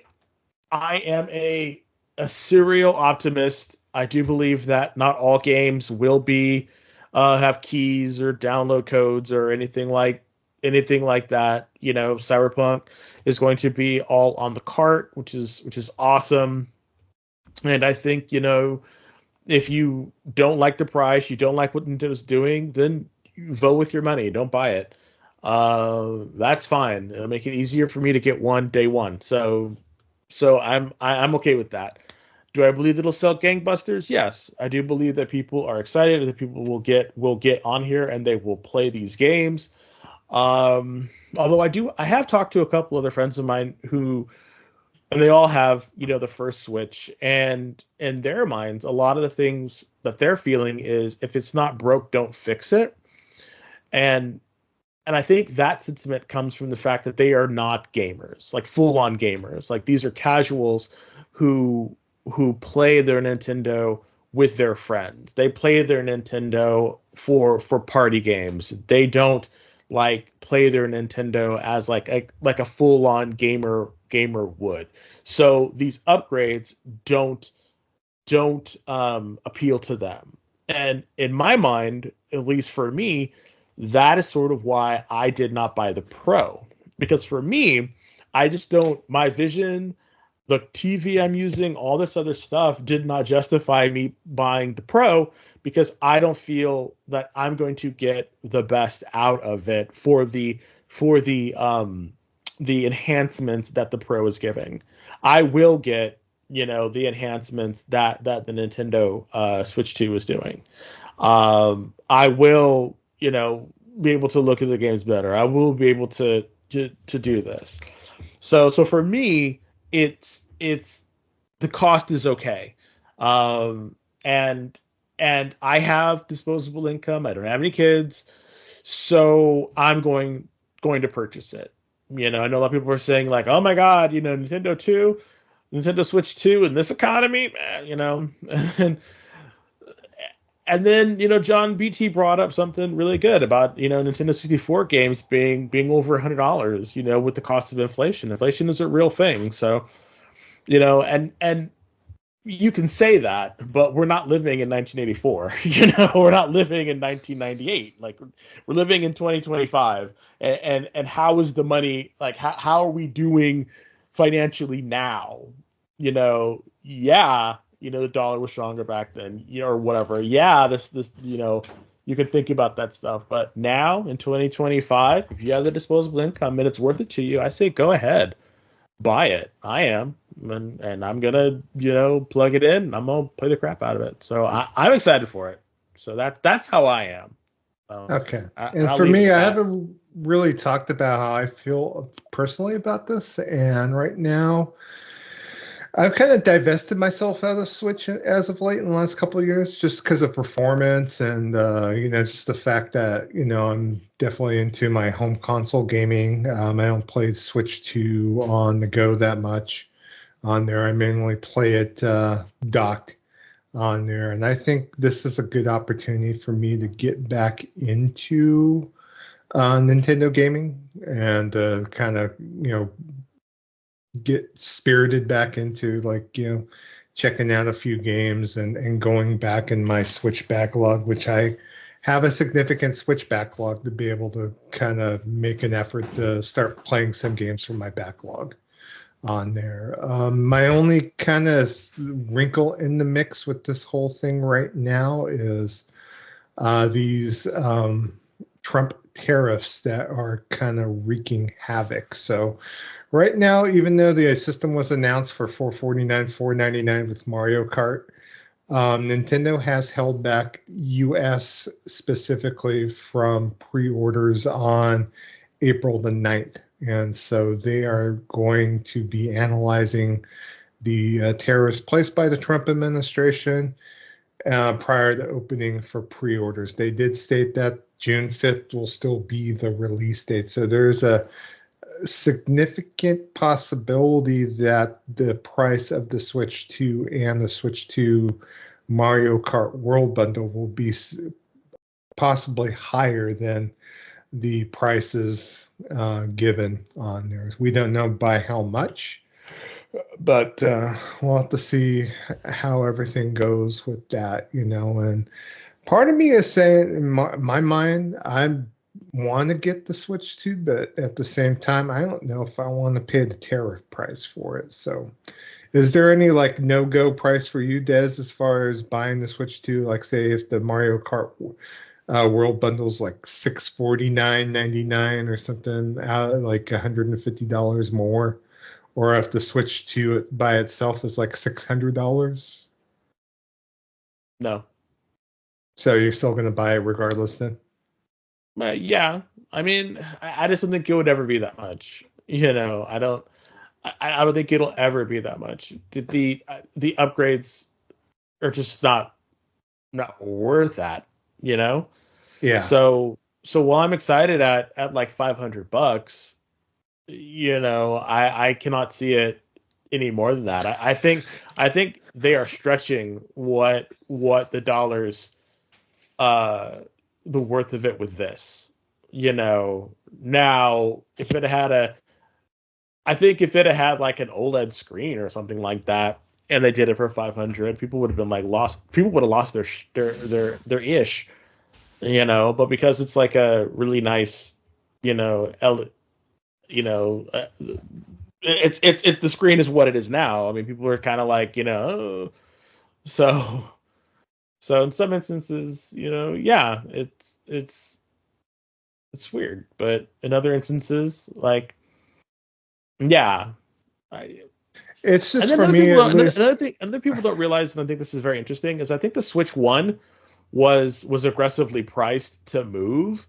I am a serial optimist. I do believe that not all games will be have keys or download codes or anything like that. Cyberpunk is going to be all on the cart, which is awesome. And I think, if you don't like the price, you don't like what Nintendo's doing, then you vote with your money. Don't buy it. That's fine. It'll make it easier for me to get one day one. So I'm okay with that. Do I believe it'll sell gangbusters? Yes, I do believe that people are excited, that people will get on here and they will play these games. Although I have talked to a couple other friends of mine who and they all have, the first Switch, and in their minds, a lot of the things that they're feeling is if it's not broke, don't fix it. And and I think that sentiment comes from the fact that they are not gamers, like full on gamers. Like these are casuals who play their Nintendo with their friends. They play their Nintendo for party games. They don't like play their Nintendo as like a full on gamer would. So these upgrades don't appeal to them. And in my mind, at least for me, that is sort of why I did not buy the Pro. Because for me, I just don't, my vision, the TV I'm using, all this other stuff did not justify me buying the Pro, because I don't feel that I'm going to get the best out of it for the enhancements that the Pro is giving. I will get, the enhancements that the Nintendo Switch 2 is doing. I will, be able to look at the games better. I will be able to do this. So for me, it's the cost is okay. And I have disposable income. I don't have any kids, so I'm going to purchase it. I know a lot of people are saying like, oh my God, Nintendo Switch 2 in this economy, man, and then, John BT brought up something really good about, Nintendo 64 games being over $100, with the cost of inflation. Inflation is a real thing. So, and you can say that, but we're not living in 1984. We're not living in 1998. Like we're living in 2025. And how is the money, like how are we doing financially now? Yeah, the dollar was stronger back then, or whatever. Yeah, this, you can think about that stuff. But now in 2025, if you have the disposable income and it's worth it to you, I say go ahead, buy it. I am, and I'm gonna, plug it in. I'm gonna play the crap out of it. So I'm excited for it. So that's how I am. Okay. And for me, I haven't really talked about how I feel personally about this. And right now, I've kind of divested myself out of Switch as of late in the last couple of years, just because of performance and, just the fact that, I'm definitely into my home console gaming. I don't play Switch 2 on the go that much on there. I mainly play it docked on there. And I think this is a good opportunity for me to get back into Nintendo gaming and kind of, get spirited back into checking out a few games and going back in my Switch backlog, which I have a significant Switch backlog to be able to kind of make an effort to start playing some games from my backlog on there. My only kind of wrinkle in the mix with this whole thing right now is these Trump tariffs that are kind of wreaking havoc. So right now, even though the system was announced for $449, $499 with Mario Kart, Nintendo has held back US specifically from pre-orders on April the 9th. And so they are going to be analyzing the tariffs placed by the Trump administration prior to opening for pre-orders. They did state that June 5th will still be the release date. So there's a significant possibility that the price of the Switch 2 and the Switch 2 Mario Kart World Bundle will be possibly higher than the prices given on there. We don't know by how much, but we'll have to see how everything goes with that, and part of me is saying in my mind, I want to get the Switch 2, but at the same time, I don't know if I want to pay the tariff price for it. So is there any no-go price for you, Des, as far as buying the Switch 2? Like say if the Mario Kart World Bundle's $649.99 or something, $150 more, or if the Switch 2 by itself is $600. No. So you're still going to buy it regardless then? Yeah. I mean, I just don't think it would ever be that much. I don't. I don't think it'll ever be that much. The upgrades are just not worth that, you know. Yeah. So while I'm excited at like $500, you know, I cannot see it any more than that. I think they are stretching what the dollars the worth of it with this. You know, now if it had a I think if it had like an OLED screen or something like that and they did it for 500, people would have been like lost people would have lost their ish, you know, but because it's like a really nice, you know, you know, it's the screen is what it is now. I mean, people are kind of like, you know, oh. so so in some instances, you know, yeah, it's weird, but in other instances, like, yeah, I, It's and just then for me at least. another people don't realize, and I think this is very interesting, is I think the Switch One was aggressively priced to move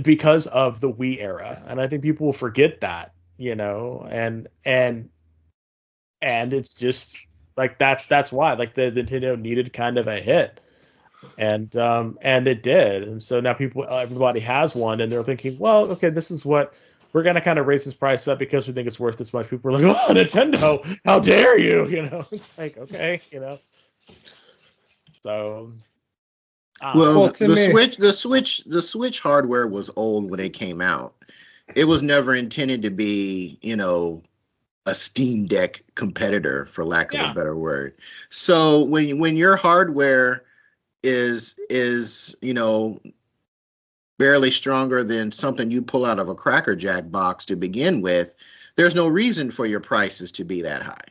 because of the Wii era, and I think people will forget that, you know, and it's just like that's why like the Nintendo needed kind of a hit, and it did, and so now everybody has one, and they're thinking, well, okay, this is what we're gonna kind of raise this price up because we think it's worth this much. People are like, oh, Nintendo, how dare you? You know, it's like, okay, you know, so I don't Well, know. Well, to me, the Switch hardware was old when it came out. It was never intended to be, a Steam Deck competitor, for lack of a Yeah, better word. So when your hardware is barely stronger than something you pull out of a Cracker Jack box to begin with, there's no reason for your prices to be that high.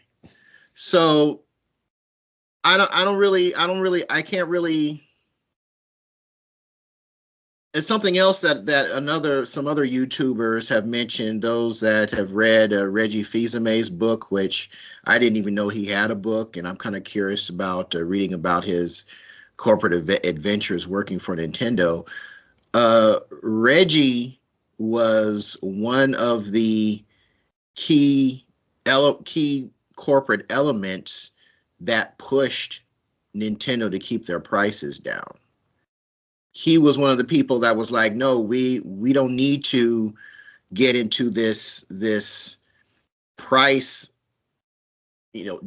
So I can't really. It's something else that some other YouTubers have mentioned. Those that have read Reggie Fils-Aimé's book, which I didn't even know he had a book, and I'm kind of curious about reading about his corporate adventures working for Nintendo. Reggie was one of the key key corporate elements that pushed Nintendo to keep their prices down. He was one of the people that was like, no, we don't need to get into this price,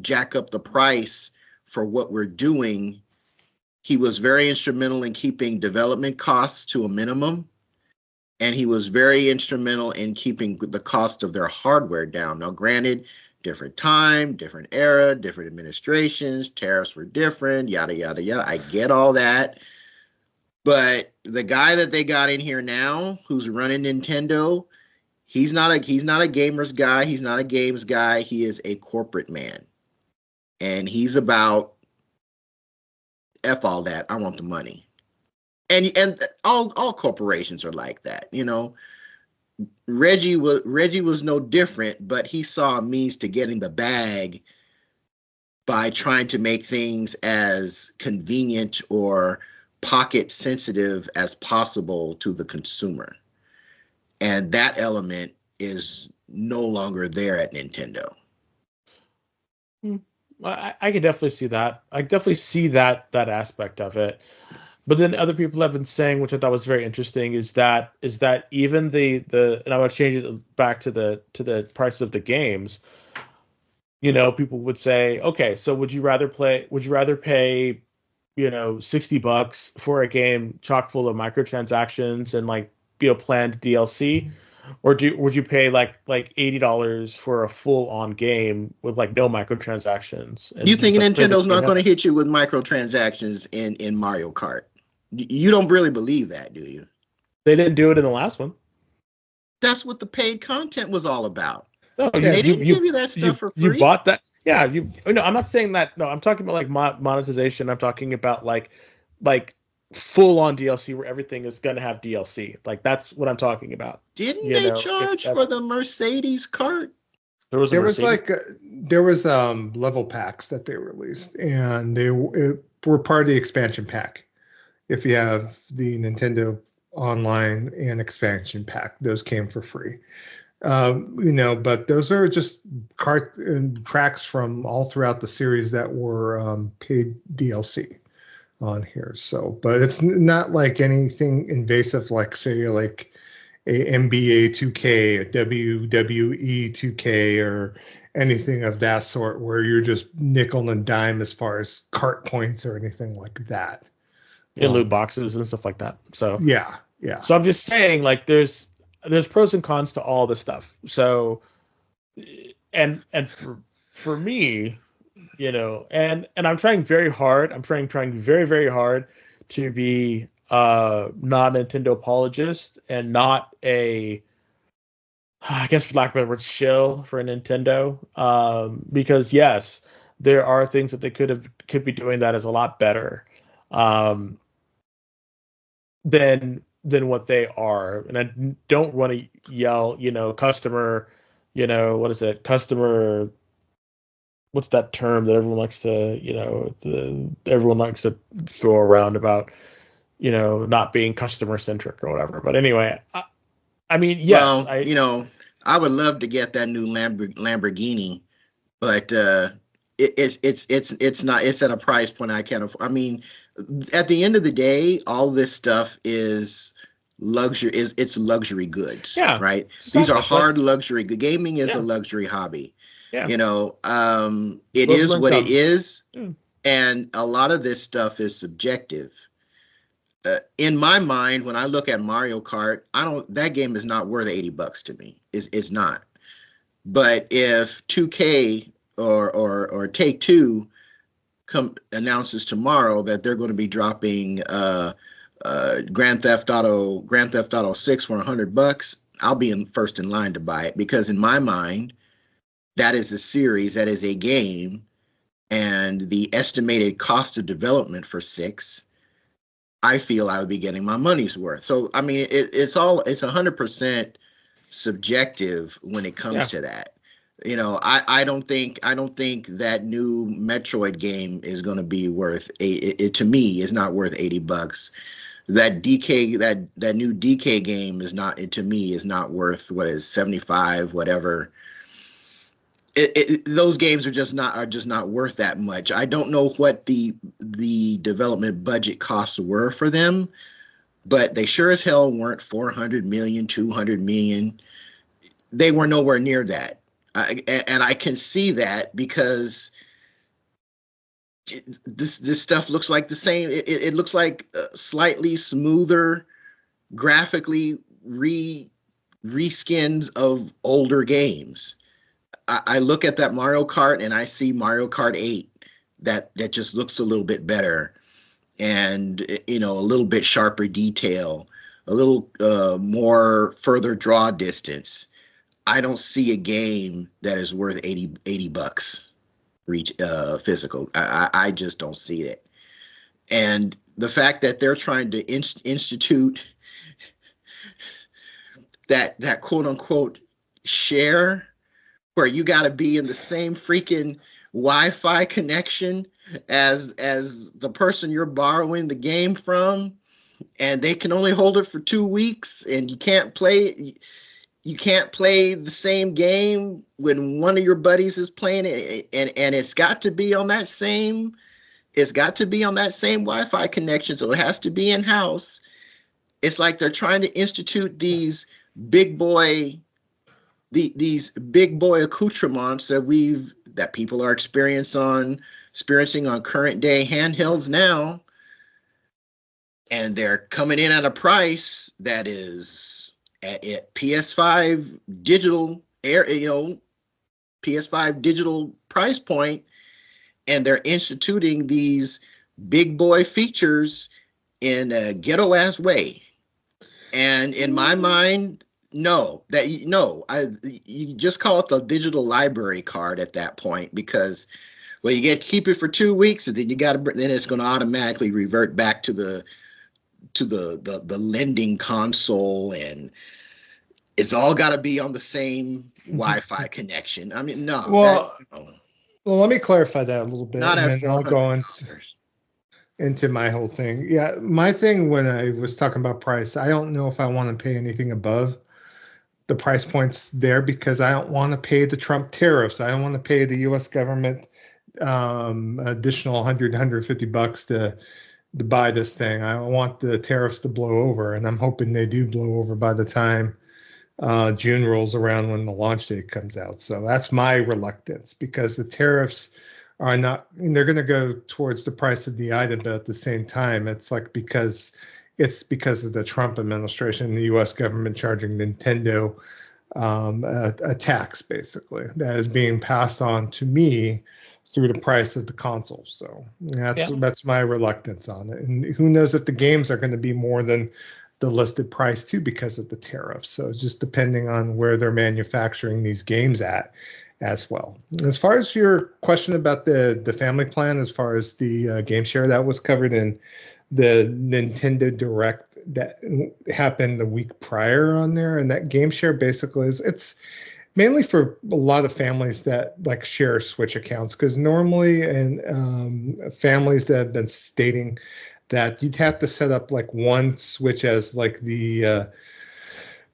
jack up the price for what we're doing. He was very instrumental in keeping development costs to a minimum, and he was very instrumental in keeping the cost of their hardware down. Now, granted, different time, different era, different administrations, tariffs were different, yada yada yada. I get all that. But the guy that they got in here now, who's running Nintendo, he's not a gamers guy. He's not a games guy. He is a corporate man, and he's about F all that. I want the money, and all corporations are like that. Reggie was no different, but he saw a means to getting the bag by trying to make things as convenient or pocket sensitive as possible to the consumer. And that element is no longer there at Nintendo. I can definitely see that. I definitely see that aspect of it. But then other people have been saying, which I thought was very interesting, is that even the and I want to change it back to the price of the games. You know, people would say, okay, so would you rather pay, $60 for a game chock full of microtransactions and like planned DLC, or would you pay like $80 for a full on game with like no microtransactions? And You think just like play the Nintendo's not game? going to hit you with microtransactions in Mario Kart? You don't really believe that, do you? They didn't do it in the last one. That's what the paid content was all about. No, yeah, They didn't give you that stuff for you free. bought that. Yeah, no, I'm not saying that. No, I'm talking about like monetization. I'm talking about like full on DLC where everything is gonna have DLC. Like that's what I'm talking about. Didn't You they know, if charge for that's the Mercedes cart? there was a there was Mercedes. level packs that they released, and they were part of the expansion pack. If you have the Nintendo Online and expansion pack, those came for free. But those are just tracks from all throughout the series that were paid DLC on here. So, but it's not like anything invasive, like say like a NBA 2K, a WWE 2K, or anything of that sort, where you're just nickel and dime as far as cart points or anything like that. Loot boxes and stuff like that. So yeah. So I'm just saying, like, there's pros and cons to all this stuff. So, and for me, and I'm trying very hard. I'm trying very, very hard to be not a Nintendo apologist and not a, I guess for lack of a better word, shill for Nintendo. Because yes, there are things that they could be doing that is a lot better. Than what they are. And I don't want to yell, customer, what is it? Customer, what's that term that everyone likes to, everyone likes to throw around about, not being customer centric or whatever. But anyway, I mean, yes. Well, I would love to get that new Lamborghini, but it's not. It's at a price point I can't afford. I mean, at the end of the day, all this stuff is luxury. It's luxury goods. Yeah. Right. These are hard luxury. Gaming is a luxury hobby. Yeah. It is what it is, and a lot of this stuff is subjective. In my mind, when I look at Mario Kart, that game is not worth $80 to me. It's not. But if 2K or Take-Two announces tomorrow that they're going to be dropping Grand Theft Auto 6 for $100, I'll be first in line to buy it, because in my mind, that is a series, that is a game, and the estimated cost of development for 6, I feel I would be getting my money's worth. So I mean, it's 100% subjective when it comes to that. I don't think that new Metroid game is going to be worth to me is not worth $80. That new DK game is not worth, what is 75, whatever. Those games are just not worth that much. I don't know what the development budget costs were for them, but they sure as hell weren't 400 million, 200 million. They were nowhere near that. And I can see that because this stuff looks like the same. It looks like slightly smoother, graphically reskins of older games. I look at that Mario Kart and I see Mario Kart 8 that just looks a little bit better, and a little bit sharper detail, a little more further draw distance. I don't see a game that is worth $80 physical. I just don't see it. And the fact that they're trying to institute that quote unquote share, where you got to be in the same freaking Wi-Fi connection as the person you're borrowing the game from, and they can only hold it for 2 weeks, and you can't play the same game when one of your buddies is playing it, and it's got to be on that same Wi-Fi connection, so it has to be in-house. It's like they're trying to institute these big boy accoutrements that people are experiencing on current day handhelds now, and they're coming in at a price that is at PS5 digital PS5 digital price point, and they're instituting these big boy features in a ghetto ass way. And in my mind, you just call it the digital library card at that point, because you get to keep it for 2 weeks, and then then it's going to automatically revert back to the lending console, and it's all got to be on the same Wi-Fi connection. I mean, no. Well, let me clarify that a little bit, Not and then I'll go into my whole thing. Yeah, my thing when I was talking about price, I don't know if I want to pay anything above the price points there because I don't want to pay the Trump tariffs. I don't want to pay the U.S. government additional 150 bucks to buy this thing. I don't want the tariffs to blow over, and I'm hoping they do blow over by the time June rolls around when the launch date comes out. So that's my reluctance, because the tariffs are not, they're going to go towards the price of the item, but at the same time, it's because of the Trump administration, the U.S. government charging Nintendo a tax, basically, that is being passed on to me through the price of the console. So that's my reluctance on it. And who knows if the games are going to be more than the listed price too, because of the tariffs. So just depending on where they're manufacturing these games at as well. As far as your question about the family plan, as far as the game share, that was covered in the Nintendo Direct that happened the week prior on there. And that game share basically it's mainly for a lot of families that like share Switch accounts, because normally families that have been stating that you'd have to set up like one Switch as like the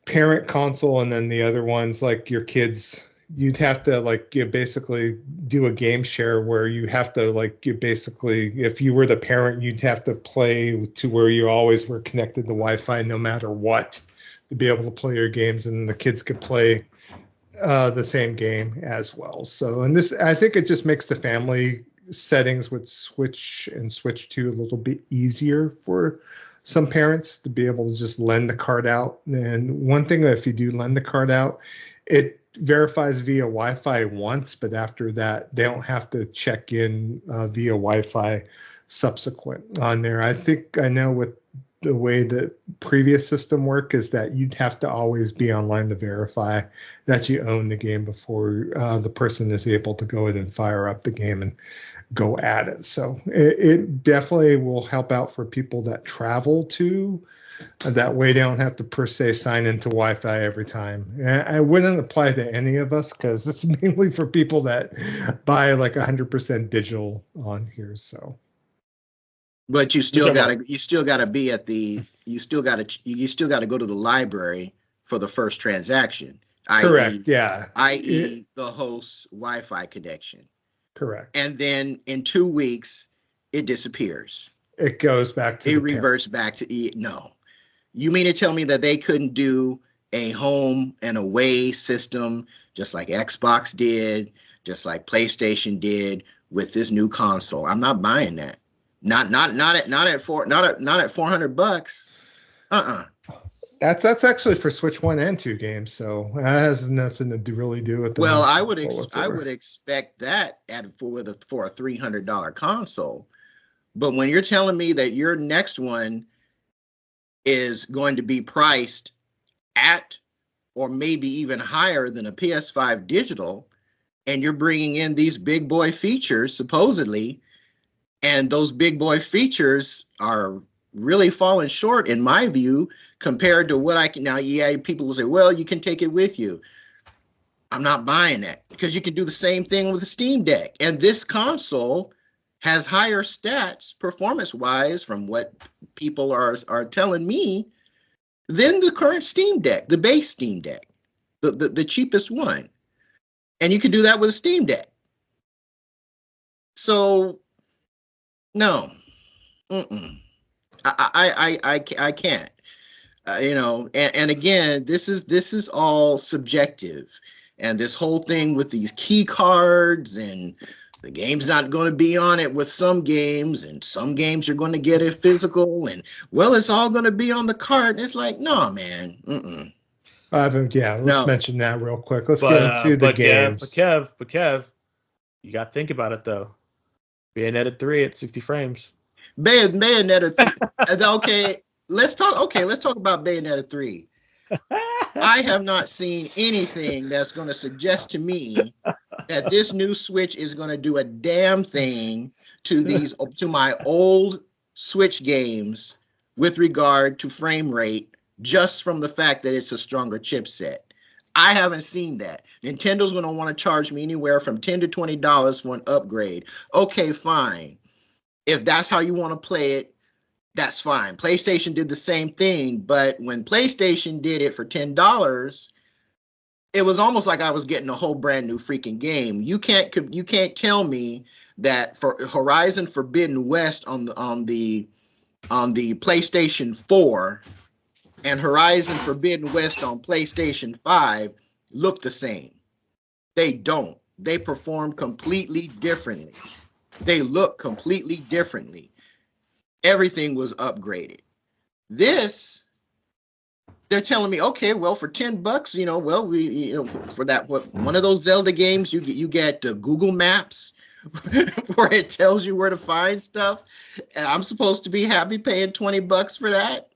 parent console, and then the other ones like your kids. You'd have to like you basically do a game share where you have to like you basically, if you were the parent, you'd have to play to where you always were connected to Wi-Fi no matter what to be able to play your games, and the kids could play the same game as well. So, and this, I think it just makes the family settings with Switch and Switch 2 a little bit easier for some parents to be able to just lend the card out. And one thing, if you do lend the card out, it verifies via Wi-Fi once, but after that, they don't have to check in via Wi-Fi subsequent on there. I think I know with the way the previous system worked is that you'd have to always be online to verify that you own the game before the person is able to go in and fire up the game and go at it. So it definitely will help out for people that travel too. That way they don't have to per se sign into Wi-Fi every time. And I wouldn't apply to any of us because it's mainly for people that buy like 100% digital on here. So. But you still gotta be at the, you still gotta go to the library for the first transaction. Correct. Yeah. I.e. the host's Wi-Fi connection. Correct. And then in 2 weeks, it disappears. It goes back to. It reverts back to no. You mean to tell me that they couldn't do a home and away system just like Xbox did, just like PlayStation did with this new console? I'm not buying that. Not at $400. That's actually for Switch 1 and 2 games, so that has nothing to really do with the. Well, I would expect that for a $300 console, but when you're telling me that your next one is going to be priced at or maybe even higher than a PS5 digital, and you're bringing in these big boy features supposedly, and those big boy features are really falling short in my view compared to what I can now. Yeah, people will say, well, you can take it with you. I'm not buying that, because you can do the same thing with the Steam Deck, and this console has higher stats performance wise from what people are telling me than the current Steam Deck, the base Steam Deck, the cheapest one. And you can do that with a Steam Deck. So no, I can't. And again, this is all subjective, and this whole thing with these key cards, and the game's not going to be on it with some games, and some games you're going to get it physical, and well, it's all going to be on the cart. And it's like, no, man. Let's mention that real quick. Let's get into the games. But Kev, you got to think about it though. Bayonetta 3 at 60 frames. Bayonetta 3. Okay, let's talk about Bayonetta 3. I have not seen anything that's going to suggest to me that this new Switch is going to do a damn thing to my old Switch games with regard to frame rate, just from the fact that it's a stronger chipset. I haven't seen that. Nintendo's going to want to charge me anywhere from $10 to $20 for an upgrade. Okay, fine. If that's how you want to play it, that's fine. PlayStation did the same thing, but when PlayStation did it for $10, it was almost like I was getting a whole brand new freaking game. You can't tell me that for Horizon Forbidden West on the PlayStation 4 and Horizon Forbidden West on PlayStation 5 look the same. They don't. They perform completely differently. They look completely differently. Everything was upgraded. This, they're telling me, okay, well, for $10, for that, one of those Zelda games, you get Google Maps, where it tells you where to find stuff, and I'm supposed to be happy paying $20 for that?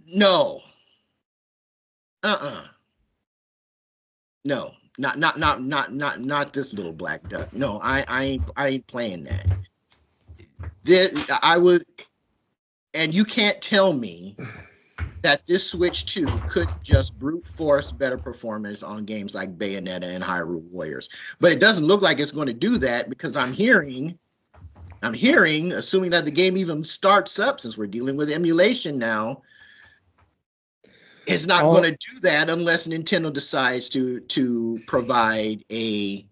No. No. Not this little black duck. No, I ain't playing that. I would, and you can't tell me that this Switch 2 could just brute force better performance on games like Bayonetta and Hyrule Warriors. But it doesn't look like it's going to do that, because I'm hearing, assuming that the game even starts up, since we're dealing with emulation now, it's not going to do that unless Nintendo decides to provide an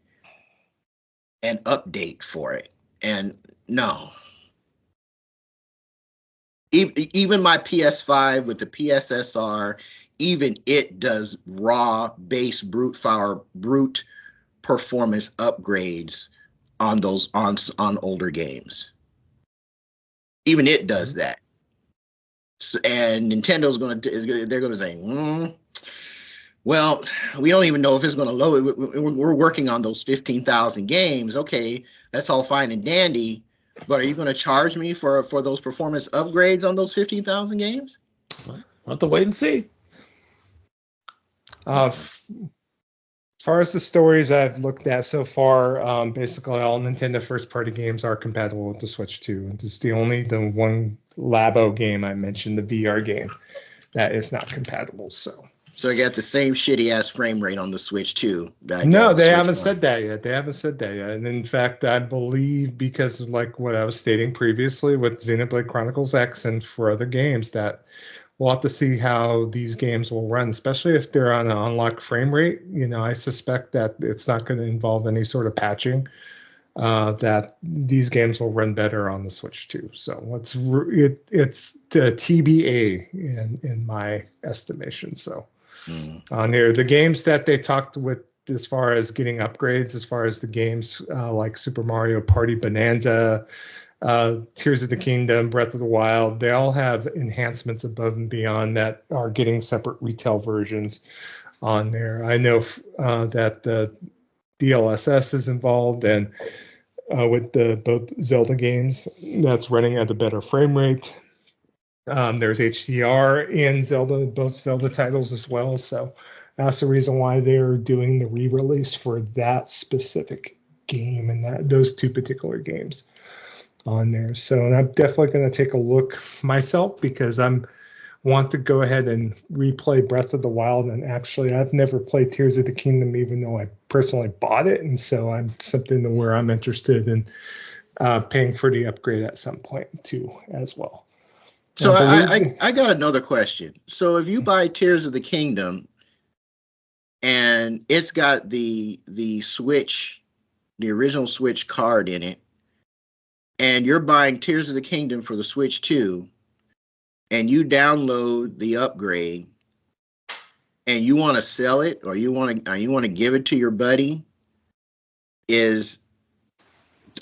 update for it. And no. Even my PS5 with the PSSR, even it does raw base brute performance upgrades on those on older games. Even it does that. And Nintendo's they're going to say, well, we don't even know if it's going to load. We're working on those 15,000 games. Okay, that's all fine and dandy. But are you going to charge me for those performance upgrades on those 15,000 games? We'll have to wait and see. As far as the stories I've looked at so far, basically all Nintendo first-party games are compatible with the Switch 2. It's the one Labo game I mentioned, the VR game, that is not compatible. So you got the same shitty-ass frame rate on the Switch 2. No, they haven't said that yet. And in fact, I believe, because of like what I was stating previously with Xenoblade Chronicles X and for other games, that we'll have to see how these games will run, especially if they're on an unlocked frame rate. I suspect that it's not going to involve any sort of patching, that these games will run better on the Switch 2. So it's the TBA in my estimation. So on here, the games that they talked with as far as getting upgrades, as far as the games like Super Mario Party Bonanza, Tears of the Kingdom, Breath of the Wild, they all have enhancements above and beyond that are getting separate retail versions on there. I know that the DLSS is involved, and with both Zelda games, that's running at a better frame rate. There's HDR in both Zelda titles as well, so that's the reason why they're doing the re-release for that specific game and those two particular games on there. So, and I'm definitely going to take a look myself, because want to go ahead and replay Breath of the Wild. And actually, I've never played Tears of the Kingdom, even though I personally bought it. And so I'm something where I'm interested in paying for the upgrade at some point too, as well. So I got another question. So if you buy Tears of the Kingdom and it's got the Switch, the original Switch card in it, and you're buying Tears of the Kingdom for the Switch 2, and you download the upgrade, and you want to sell it, or you want to give it to your buddy,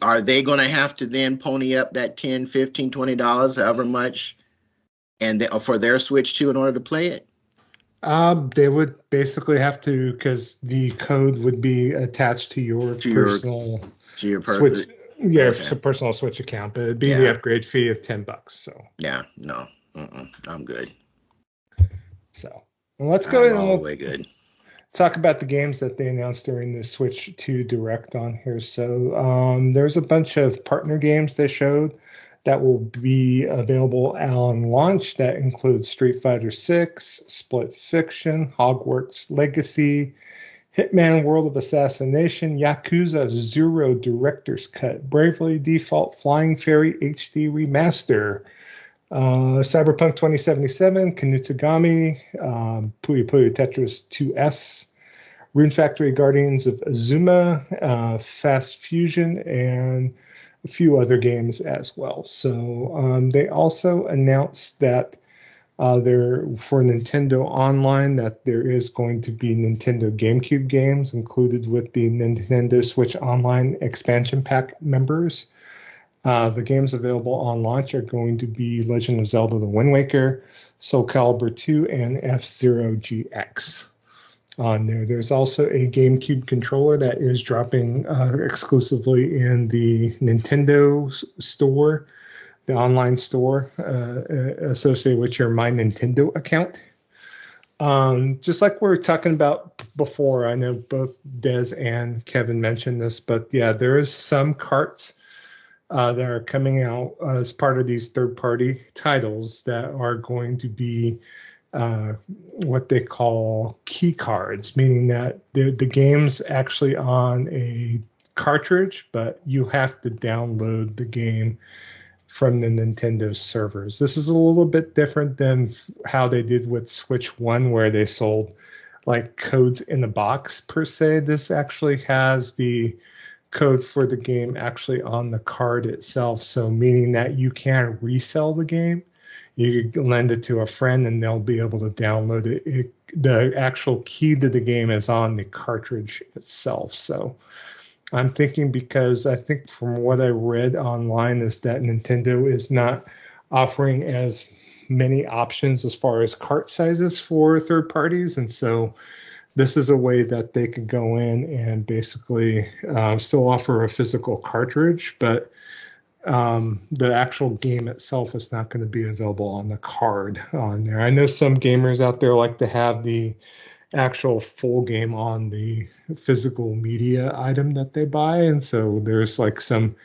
are they going to have to then pony up that $10, $15, $20, however much, and for their Switch 2 in order to play it? They would basically have to, because the code would be attached to your personal Switch. Yeah, okay. It's a personal Switch account, but it'd be the upgrade fee of $10. So yeah, no, I'm good. So let's go ahead and all the way good. Talk about the games that they announced during the Switch 2 Direct on here. So there's a bunch of partner games they showed that will be available on launch. That includes Street Fighter 6, Split Fiction, Hogwarts Legacy, Hitman World of Assassination, Yakuza 0 Director's Cut, Bravely Default Flying Fairy HD Remaster, Cyberpunk 2077, Kanutsugami, Puyo Puyo Tetris 2S, Rune Factory Guardians of Azuma, Fast Fusion, and a few other games as well. So they also announced that there for Nintendo Online that there is going to be Nintendo GameCube games included with the Nintendo Switch Online expansion pack members. The games available on launch are going to be Legend of Zelda: The Wind Waker, Soul Calibur 2, and F-Zero GX. On there, there's also a GameCube controller that is dropping exclusively in the Nintendo store, the online store associated with your My Nintendo account. Just like we were talking about before, I know both Des and Kevin mentioned this, but yeah, there is some carts that are coming out as part of these third-party titles that are going to be what they call key cards, meaning that the game's actually on a cartridge, but you have to download the game from the Nintendo servers. This is a little bit different than how they did with Switch 1, where they sold like codes in the box per se. This actually has the code for the game actually on the card itself, so meaning that you can resell the game. You can lend it to a friend and they'll be able to download it. The actual key to the game is on the cartridge itself. So I'm thinking, because I think from what I read online is that Nintendo is not offering as many options as far as cart sizes for third parties, and so this is a way that they could go in and basically still offer a physical cartridge, but the actual game itself is not going to be available on the card on there. I know some gamers out there like to have the actual full game on the physical media item that they buy, and so there's like some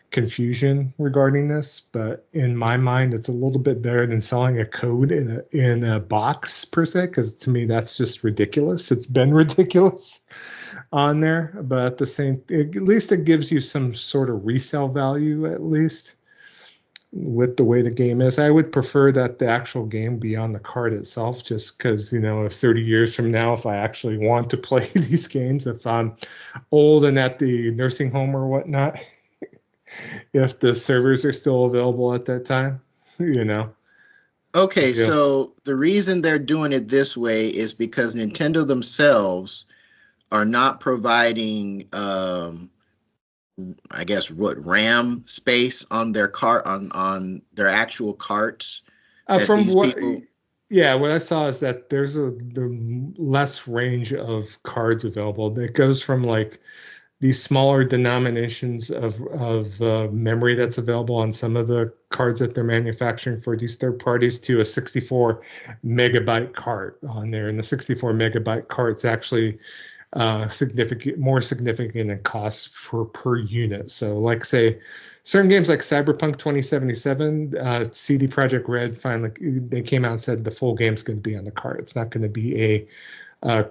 confusion regarding this, but in my mind it's a little bit better than selling a code in a box per se, because to me that's just ridiculous. It's been ridiculous on there, but at the same, at least it gives you some sort of resale value, at least with the way the game is. I would prefer that the actual game be on the card itself, just because, you know, if 30 years from now, if I actually want to play these games, if I'm old and at the nursing home or whatnot, if the servers are still available at that time, you know. Okay, Yeah. so the reason they're doing it this way is because Nintendo themselves are not providing, I guess, what, RAM space on their cart, on their actual carts. From these what, people, yeah, what I saw is that there's the less range of cards available. It goes from like these smaller denominations of memory that's available on some of the cards that they're manufacturing for these third parties to a 64 megabyte cart on there. And the 64 megabyte cart's actually more significant in cost per unit. So like say certain games like Cyberpunk 2077, CD Projekt Red finally, they came out and said the full game's going to be on the cart. It's not going to be a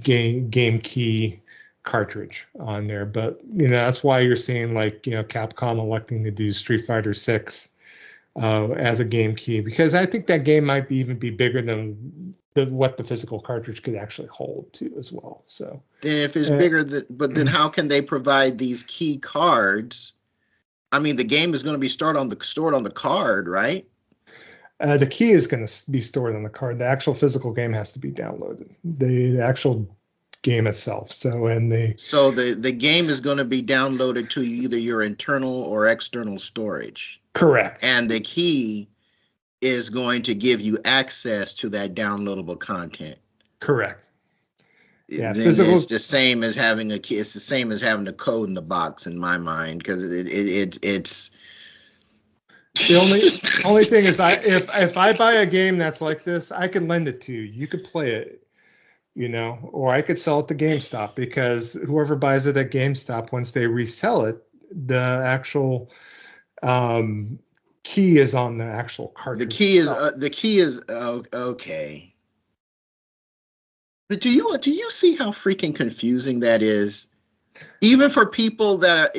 game key cartridge on there, but you know, that's why you're seeing like, you know, Capcom electing to do Street Fighter 6 as a game key, because I think that game might even be bigger than what the physical cartridge could actually hold too as well. So then if it's bigger, but then how can they provide these key cards? I mean, the game is going to be stored on the card, right? The key is going to be stored on the card. The actual physical game has to be downloaded. The actual game itself. So the game is going to be downloaded to either your internal or external storage. Correct. And the key is going to give you access to that downloadable content. Correct. Yeah, then physical, it's the same as having a key. It's the same as having a code in the box in my mind, because it's the only thing is if I buy a game that's like this, I can lend it to you. You could play it, you know, or I could sell it to GameStop, because whoever buys it at GameStop, once they resell it, the actual key is on the actual cartridge. The key is okay. But do you see how freaking confusing that is? Even for people that are,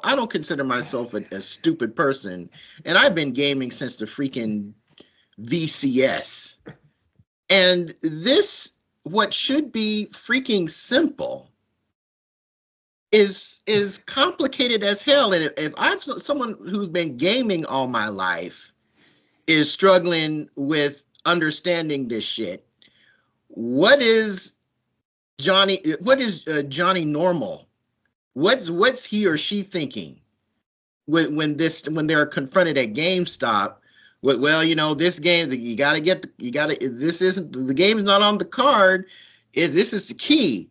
I don't consider myself a stupid person, and I've been gaming since the freaking VCS. And this, what should be freaking simple, is complicated as hell. And if I'm someone who's been gaming all my life is struggling with understanding this shit, what is Johnny normal? What's he or she thinking when they're confronted at GameStop with, this game, this isn't, the game's not on the card, this is the key.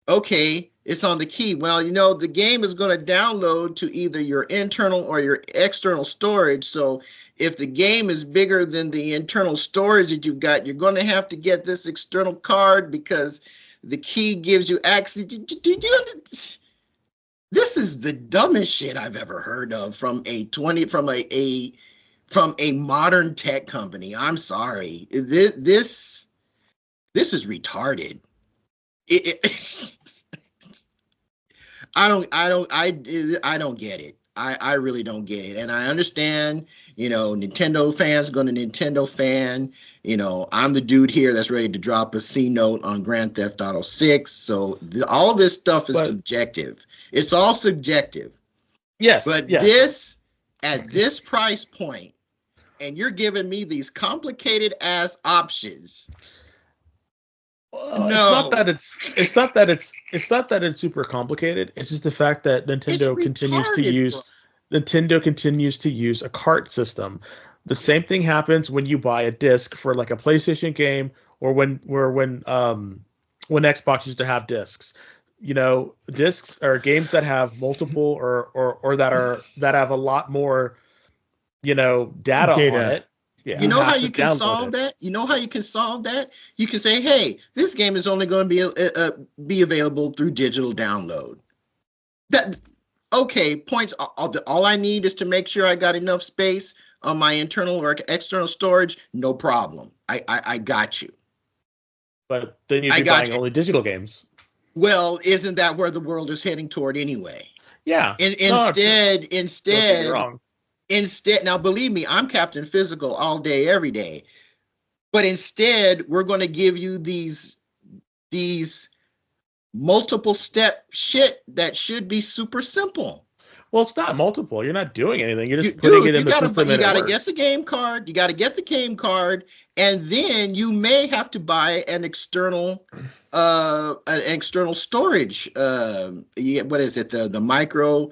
Okay, it's on the key. Well, the game is going to download to either your internal or your external storage. So if the game is bigger than the internal storage that you've got, you're going to have to get this external card because the key gives you access. This is the dumbest shit I've ever heard of from a modern tech company. I'm sorry. This is retarded. I don't get it. I really don't get it. And I understand, Nintendo fans going to Nintendo fan. I'm the dude here that's ready to drop a C note on Grand Theft Auto 6. So all this stuff is subjective. It's all subjective. Yes. But this, at this price point, and you're giving me these complicated ass options. Well, no. It's not that it's super complicated. It's just the fact that Nintendo continues to use a cart system. The same thing happens when you buy a disc for like a PlayStation game, or when Xbox used to have discs. Discs are games that have multiple or that have a lot more, data on it. Yeah. You know how you can solve that? You can say, hey, this game is only going to be available through digital download. Points. All I need is to make sure I got enough space on my internal or external storage. No problem. I got you. But then you'd be buying only digital games. Well, isn't that where the world is heading toward anyway? Yeah. Instead, now believe me, I'm Captain Physical all day, every day. But instead, we're going to give you these multiple step shit that should be super simple. Well, it's not multiple. You're not doing anything. You're just putting it in the system. You got to get the game card. And then you may have to buy an external storage. What is it? The micro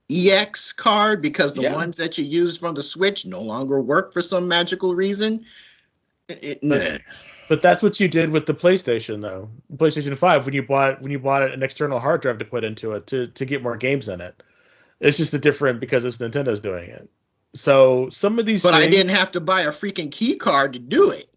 EX card, because the ones that you use from the Switch no longer work for some magical reason. But that's what you did with the PlayStation, though. PlayStation 5, when you bought an external hard drive to put into it to get more games in it. It's just different because it's Nintendo's doing it. So some of these. But I didn't have to buy a freaking key card to do it.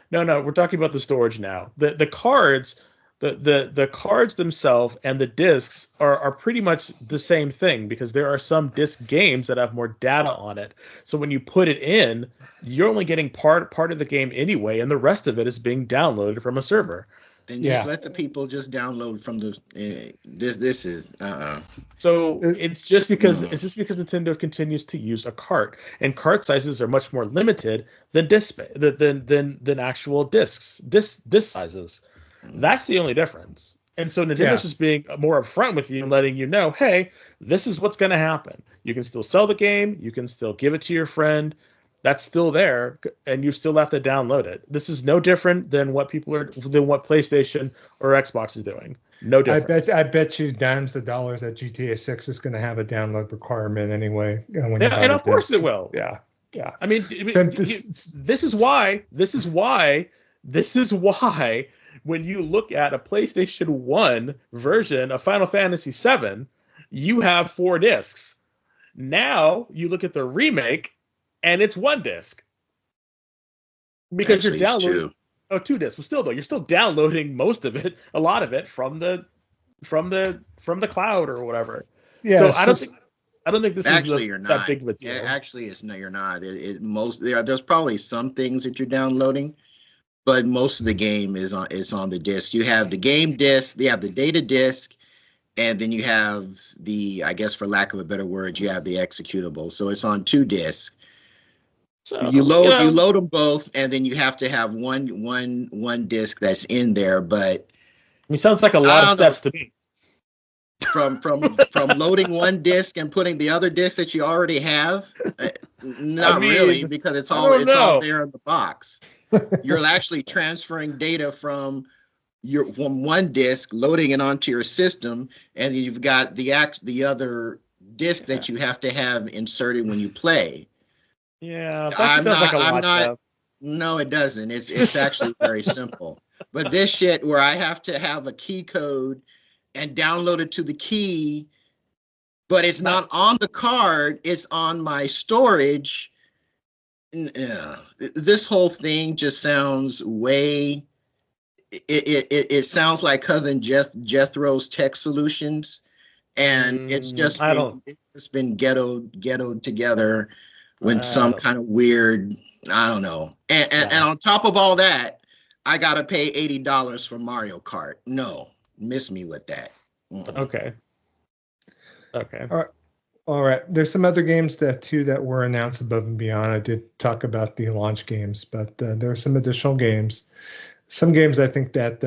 No, we're talking about the storage now. The cards. The cards themselves and the discs are pretty much the same thing, because there are some disc games that have more data on it. So when you put it in, you're only getting part of the game anyway, and the rest of it is being downloaded from a server. Then just let the people just download from the this is So it's just because Nintendo continues to use a cart, and cart sizes are much more limited than than actual disc sizes. That's the only difference. And so Nintendo's just being more upfront with you and letting you know, hey, this is what's going to happen. You can still sell the game. You can still give it to your friend. That's still there, and you still have to download it. This is no different than what PlayStation or Xbox is doing. No different. I bet you dimes the dollars that GTA 6 is going to have a download requirement anyway. And of course it will. Yeah. I mean, this is why when you look at a PlayStation 1 version of Final Fantasy VII, you have 4 discs. Now you look at the remake, and it's 1 disc. Because you're downloading 2 discs. But still, though, you're still downloading most of it, a lot of it from the cloud or whatever. Yeah. So I don't think this is that big of a deal. Actually, you're not. There's probably some things that you're downloading, but most of the game is on the disc. You have the game disc, you have the data disc, and then you have I guess for lack of a better word, you have the executable. So it's on 2 discs. So You load them both, and then you have to have one disc that's in there. But sounds like a lot of steps to me. From loading one disc and putting the other disc that you already have, not really, because it's all there in the box. You're actually transferring data from one disc, loading it onto your system, and you've got the other disc that you have to have inserted when you play. Yeah, that sounds like a lot. Stuff. No, it doesn't. It's actually very simple. But this shit where I have to have a key code and download it to the key, but it's not on the card, it's on my storage. This whole thing just sounds it sounds like cousin Jethro's Tech Solutions, and it's just been ghettoed together with some kind of weird, I don't know. And on top of all that, I gotta pay $80 for Mario Kart. No, miss me with that. Okay. All right. There's some other games that were announced above and beyond. I did talk about the launch games, but there are some additional games. Some games I think that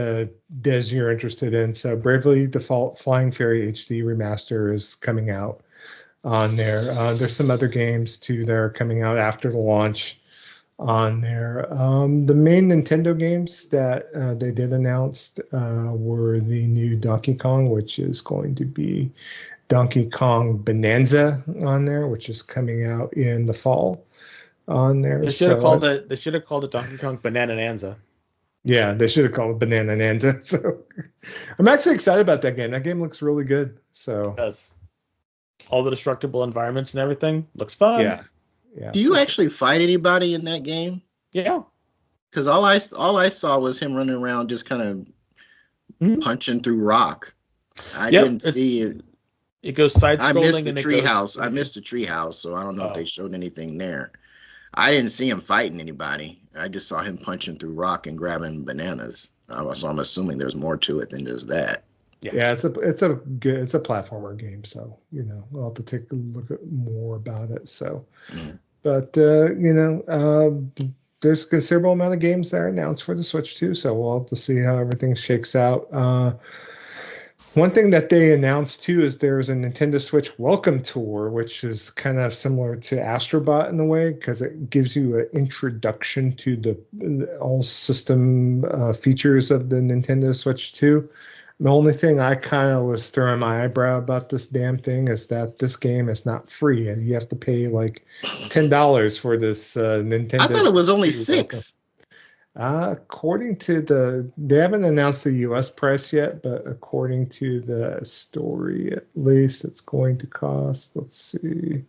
Des, you're interested in. So Bravely Default Flying Fairy HD Remaster is coming out on there. There's some other games too that are coming out after the launch on there. The main Nintendo games that they did announce were the new Donkey Kong, which is going to be Donkey Kong Bonanza on there, which is coming out in the fall on there. They should have called it Donkey Kong Bananananza. Yeah, they should have called it Bananananza. So I'm actually excited about that game. That game looks really good. So it does. All the destructible environments and everything looks fun. Yeah. Do you actually fight anybody in that game? Yeah. Because all I saw was him running around just kind of punching through rock. I didn't see it. It goes side scrolling. I missed the treehouse. I missed the treehouse, so I don't know if they showed anything there. I didn't see him fighting anybody. I just saw him punching through rock and grabbing bananas. So I'm assuming there's more to it than just that. Yeah, it's a platformer game, so we'll have to take a look at more about it. So, but there's a considerable amount of games that are announced for the Switch too, so we'll have to see how everything shakes out. One thing that they announced too is there's a Nintendo Switch Welcome Tour, which is kind of similar to Astrobot in a way because it gives you an introduction to the all system features of the Nintendo Switch 2. The only thing I kind of was throwing my eyebrow about this damn thing is that this game is not free, and you have to pay like $10 for this Nintendo. I thought it was only $6. According to they haven't announced the U.S. price yet, but according to the story, at least it's going to cost. Let's see.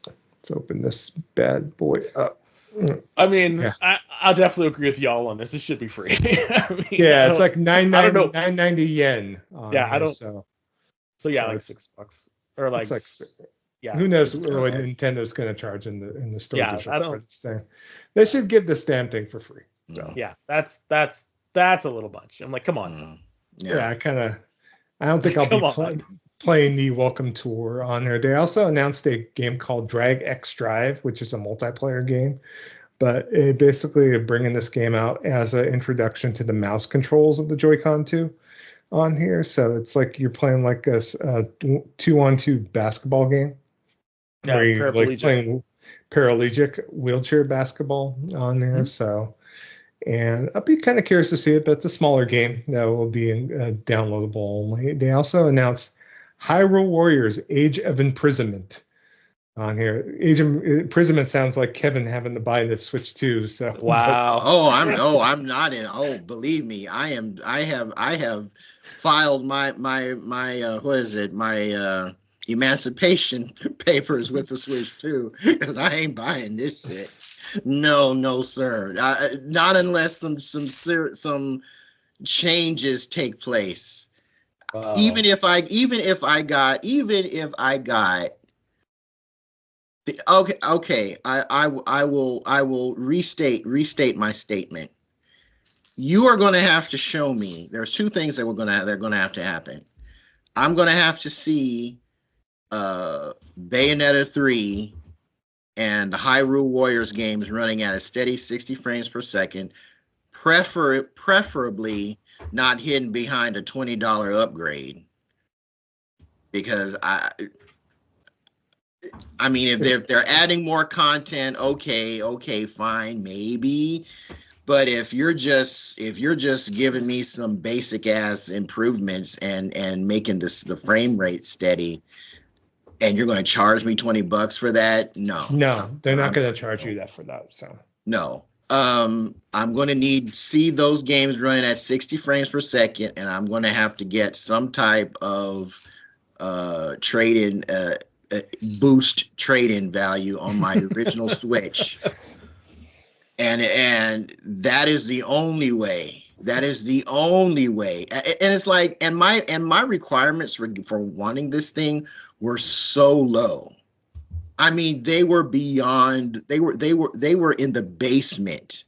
Let's open this bad boy up. I mean, I'll definitely agree with y'all on this. It should be free. It's like $990 yen. I don't. So yeah, like $6 or like. Who knows what Nintendo's going to charge in the store for this thing? They should give this damn thing for free. So. Yeah, that's a little much. I'm like, come on. I don't think I'll be playing the Welcome Tour on there. They also announced a game called Drag X Drive, which is a multiplayer game. But it basically bringing this game out as an introduction to the mouse controls of the Joy-Con 2 on here. So it's like you're playing like a 2-on-2 basketball game. Where you're like playing paraplegic wheelchair basketball on there. Mm-hmm. So, and I'll be kind of curious to see it, but it's a smaller game that will be downloadable only. They also announced Hyrule Warriors Age of Imprisonment on here. Age of Imprisonment sounds like Kevin having to buy the Switch 2. So wow. I'm not in. Oh, believe me, I have filed my what is it? My emancipation papers with the Switch 2 because I ain't buying this shit. No, sir. Not unless some changes take place. Wow. Even if I got okay. I will restate my statement. You are going to have to show me. There's two things that they're going to have to happen. I'm gonna have to see Bayonetta 3 and the Hyrule Warriors games running at a steady 60 frames per second, preferably not hidden behind a $20 upgrade. Because I mean, if they're adding more content, okay, fine, maybe. But if you're just giving me some basic ass improvements and making the frame rate steady, and you're going to charge me $20 for that, no, they're not going to charge you that for that. So no. I'm going to need see those games running at 60 frames per second, and I'm going to have to get some type of trade-in boost trade-in value on my original Switch, and that is the only way. And it's like, and my requirements for wanting this thing were so low. I mean, they were beyond. They were in the basement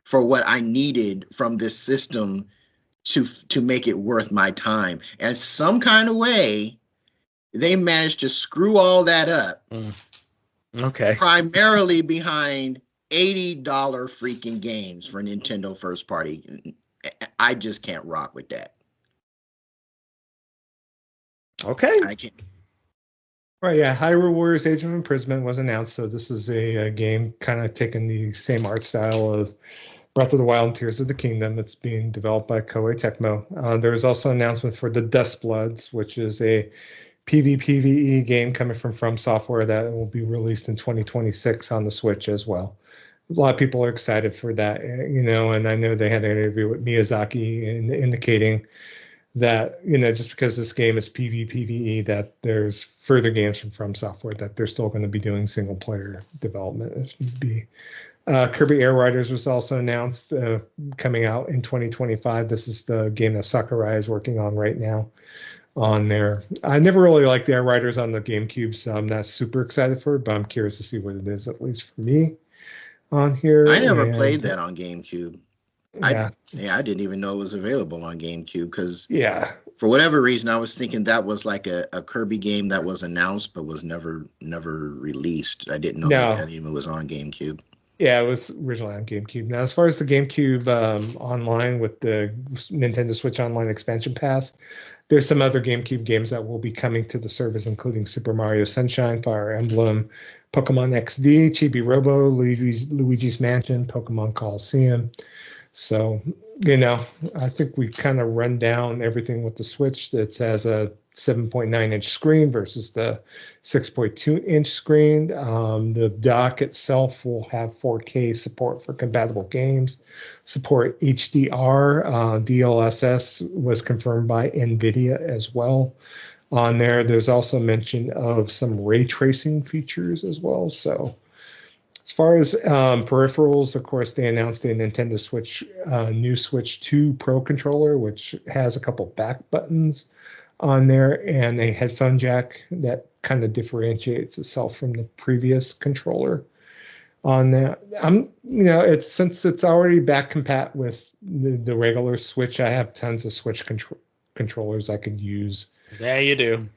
for what I needed from this system to make it worth my time. And some kind of way, they managed to screw all that up. Okay. Primarily behind $80 freaking games for Nintendo first party. I just can't rock with that. Okay. I can't. Right, yeah. Hyrule Warriors Age of Imprisonment was announced, so this is a game kind of taking the same art style of Breath of the Wild and Tears of the Kingdom. It's being developed by Koei Tecmo. There was also an announcement for the Dustbloods, which is a PvPvE game coming from Software that will be released in 2026 on the Switch as well. A lot of people are excited for that, and I know they had an interview with Miyazaki indicating that, just because this game is PvPvE, that there's further games from Software that they're still going to be doing single player development if need be. Kirby Air Riders was also announced, coming out in 2025. This is the game that Sakurai is working on right now on there. I never really liked Air Riders on the GameCube, so I'm not super excited for it, but I'm curious to see what it is, at least for me on here. I never played that on GameCube. Yeah. I didn't even know it was available on GameCube because for whatever reason I was thinking that was like a Kirby game that was announced but was never released. I didn't know that even was on GameCube. Yeah, it was originally on GameCube. Now, as far as the GameCube Online with the Nintendo Switch Online expansion pass, there's some other GameCube games that will be coming to the service, including Super Mario Sunshine, Fire Emblem, Pokemon XD, Chibi Robo, Luigi's Mansion, Pokemon Coliseum. So, I think we kind of run down everything with the Switch that has a 7.9-inch screen versus the 6.2-inch screen. The dock itself will have 4K support for compatible games, support HDR. DLSS was confirmed by NVIDIA as well. On there, there's also mention of some ray tracing features as well. So, as far as peripherals, of course, they announced the Nintendo Switch, new Switch 2 Pro controller, which has a couple back buttons on there and a headphone jack that kind of differentiates itself from the previous controller. On that, it's since it's already back compat with the regular Switch. I have tons of Switch controllers I could use. Yeah, you do.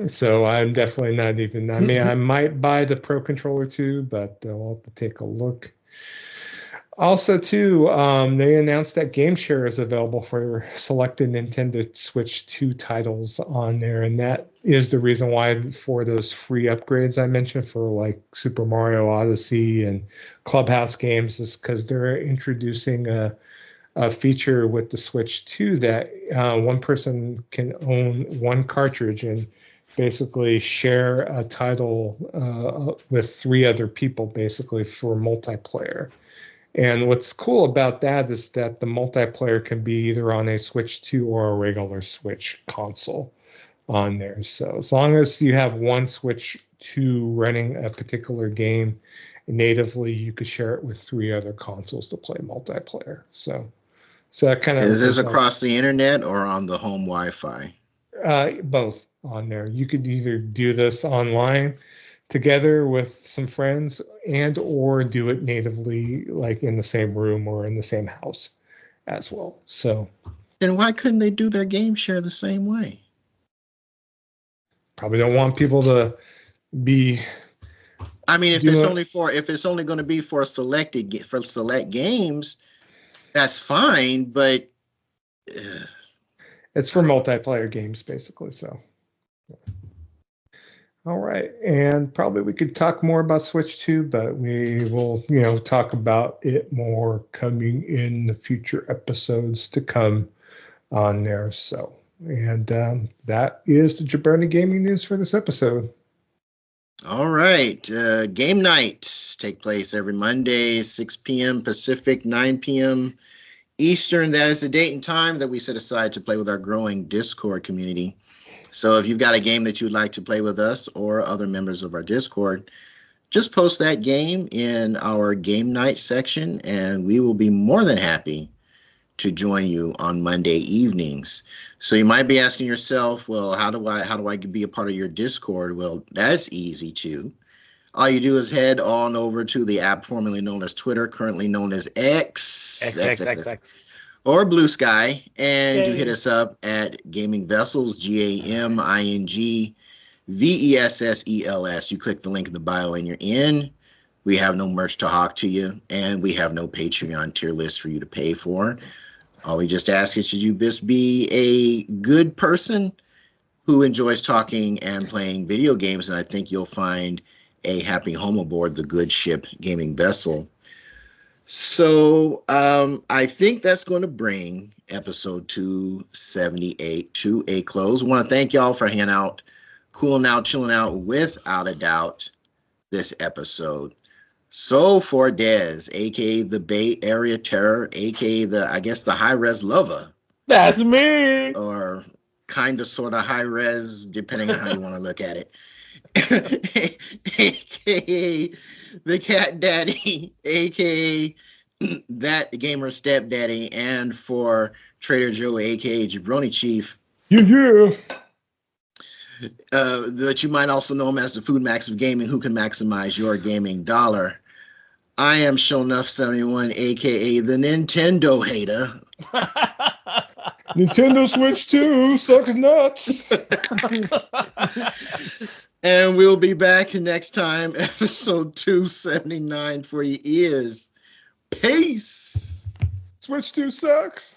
So I'm definitely not even. I mean, I might buy the Pro controller too, but I'll have to take a look. Also, too, they announced that GameShare is available for selected Nintendo Switch 2 titles on there, and that is the reason why for those free upgrades I mentioned for like Super Mario Odyssey and Clubhouse games is because they're introducing a feature with the Switch 2 that one person can own one cartridge and basically share a title with 3 other people, basically for multiplayer. And what's cool about that is that the multiplayer can be either on a Switch 2 or a regular Switch console on there. So as long as you have one Switch 2 running a particular game natively, you could share it with 3 other consoles to play multiplayer. So that kind of is this across the internet or on the home Wi-Fi? Both on there. You could either do this online together with some friends and or do it natively, like in the same room or in the same house as well. So then why couldn't they do their game share the same way? probably don't want people to be. I mean, if it's only going to be for select games, that's fine. But it's for multiplayer games, basically. So, all right, and probably we could talk more about Switch 2, but we will, talk about it more coming in the future episodes to come on there. So, and that is the Jabroni Gaming News for this episode. All right. Game nights take place every Monday, 6 p.m. Pacific, 9 p.m. Eastern. That is the date and time that we set aside to play with our growing Discord community. So if you've got a game that you'd like to play with us or other members of our Discord, just post that game in our game night section, and we will be more than happy to join you on Monday evenings. So you might be asking yourself, well, how do I be a part of your Discord? Well, that's easy too. All you do is head on over to the app formerly known as Twitter, currently known as X, or Blue Sky, and you hit us up at Gaming Vessels, GAMINGVESSELS. You click the link in the bio and you're in. We have no merch to hawk to you, and we have no Patreon tier list for you to pay for. All we just ask is you just be a good person who enjoys talking and playing video games, and I think you'll find a happy home aboard the good ship Gaming Vessel. So I think that's going to bring episode 278 to a close. I want to thank y'all for hanging out, cooling out, chilling out, without a doubt, this episode. So for Dez, a.k.a. the Bay Area Terror, a.k.a. the high-res lover. That's me. Or kind of, sort of high-res, depending on how you want to look at it. a.k.a. the Cat Daddy, a.k.a. that gamer stepdaddy, and for Trader Joe, a.k.a. Jabroni Chief. Yeah. That you might also know him as the Food Max of Gaming, who can maximize your gaming dollar. I am Shonuff71, a.k.a. the Nintendo hater. Nintendo Switch 2 sucks nuts. And we'll be back next time, episode 279 for your ears. Peace. Switch 2 sucks.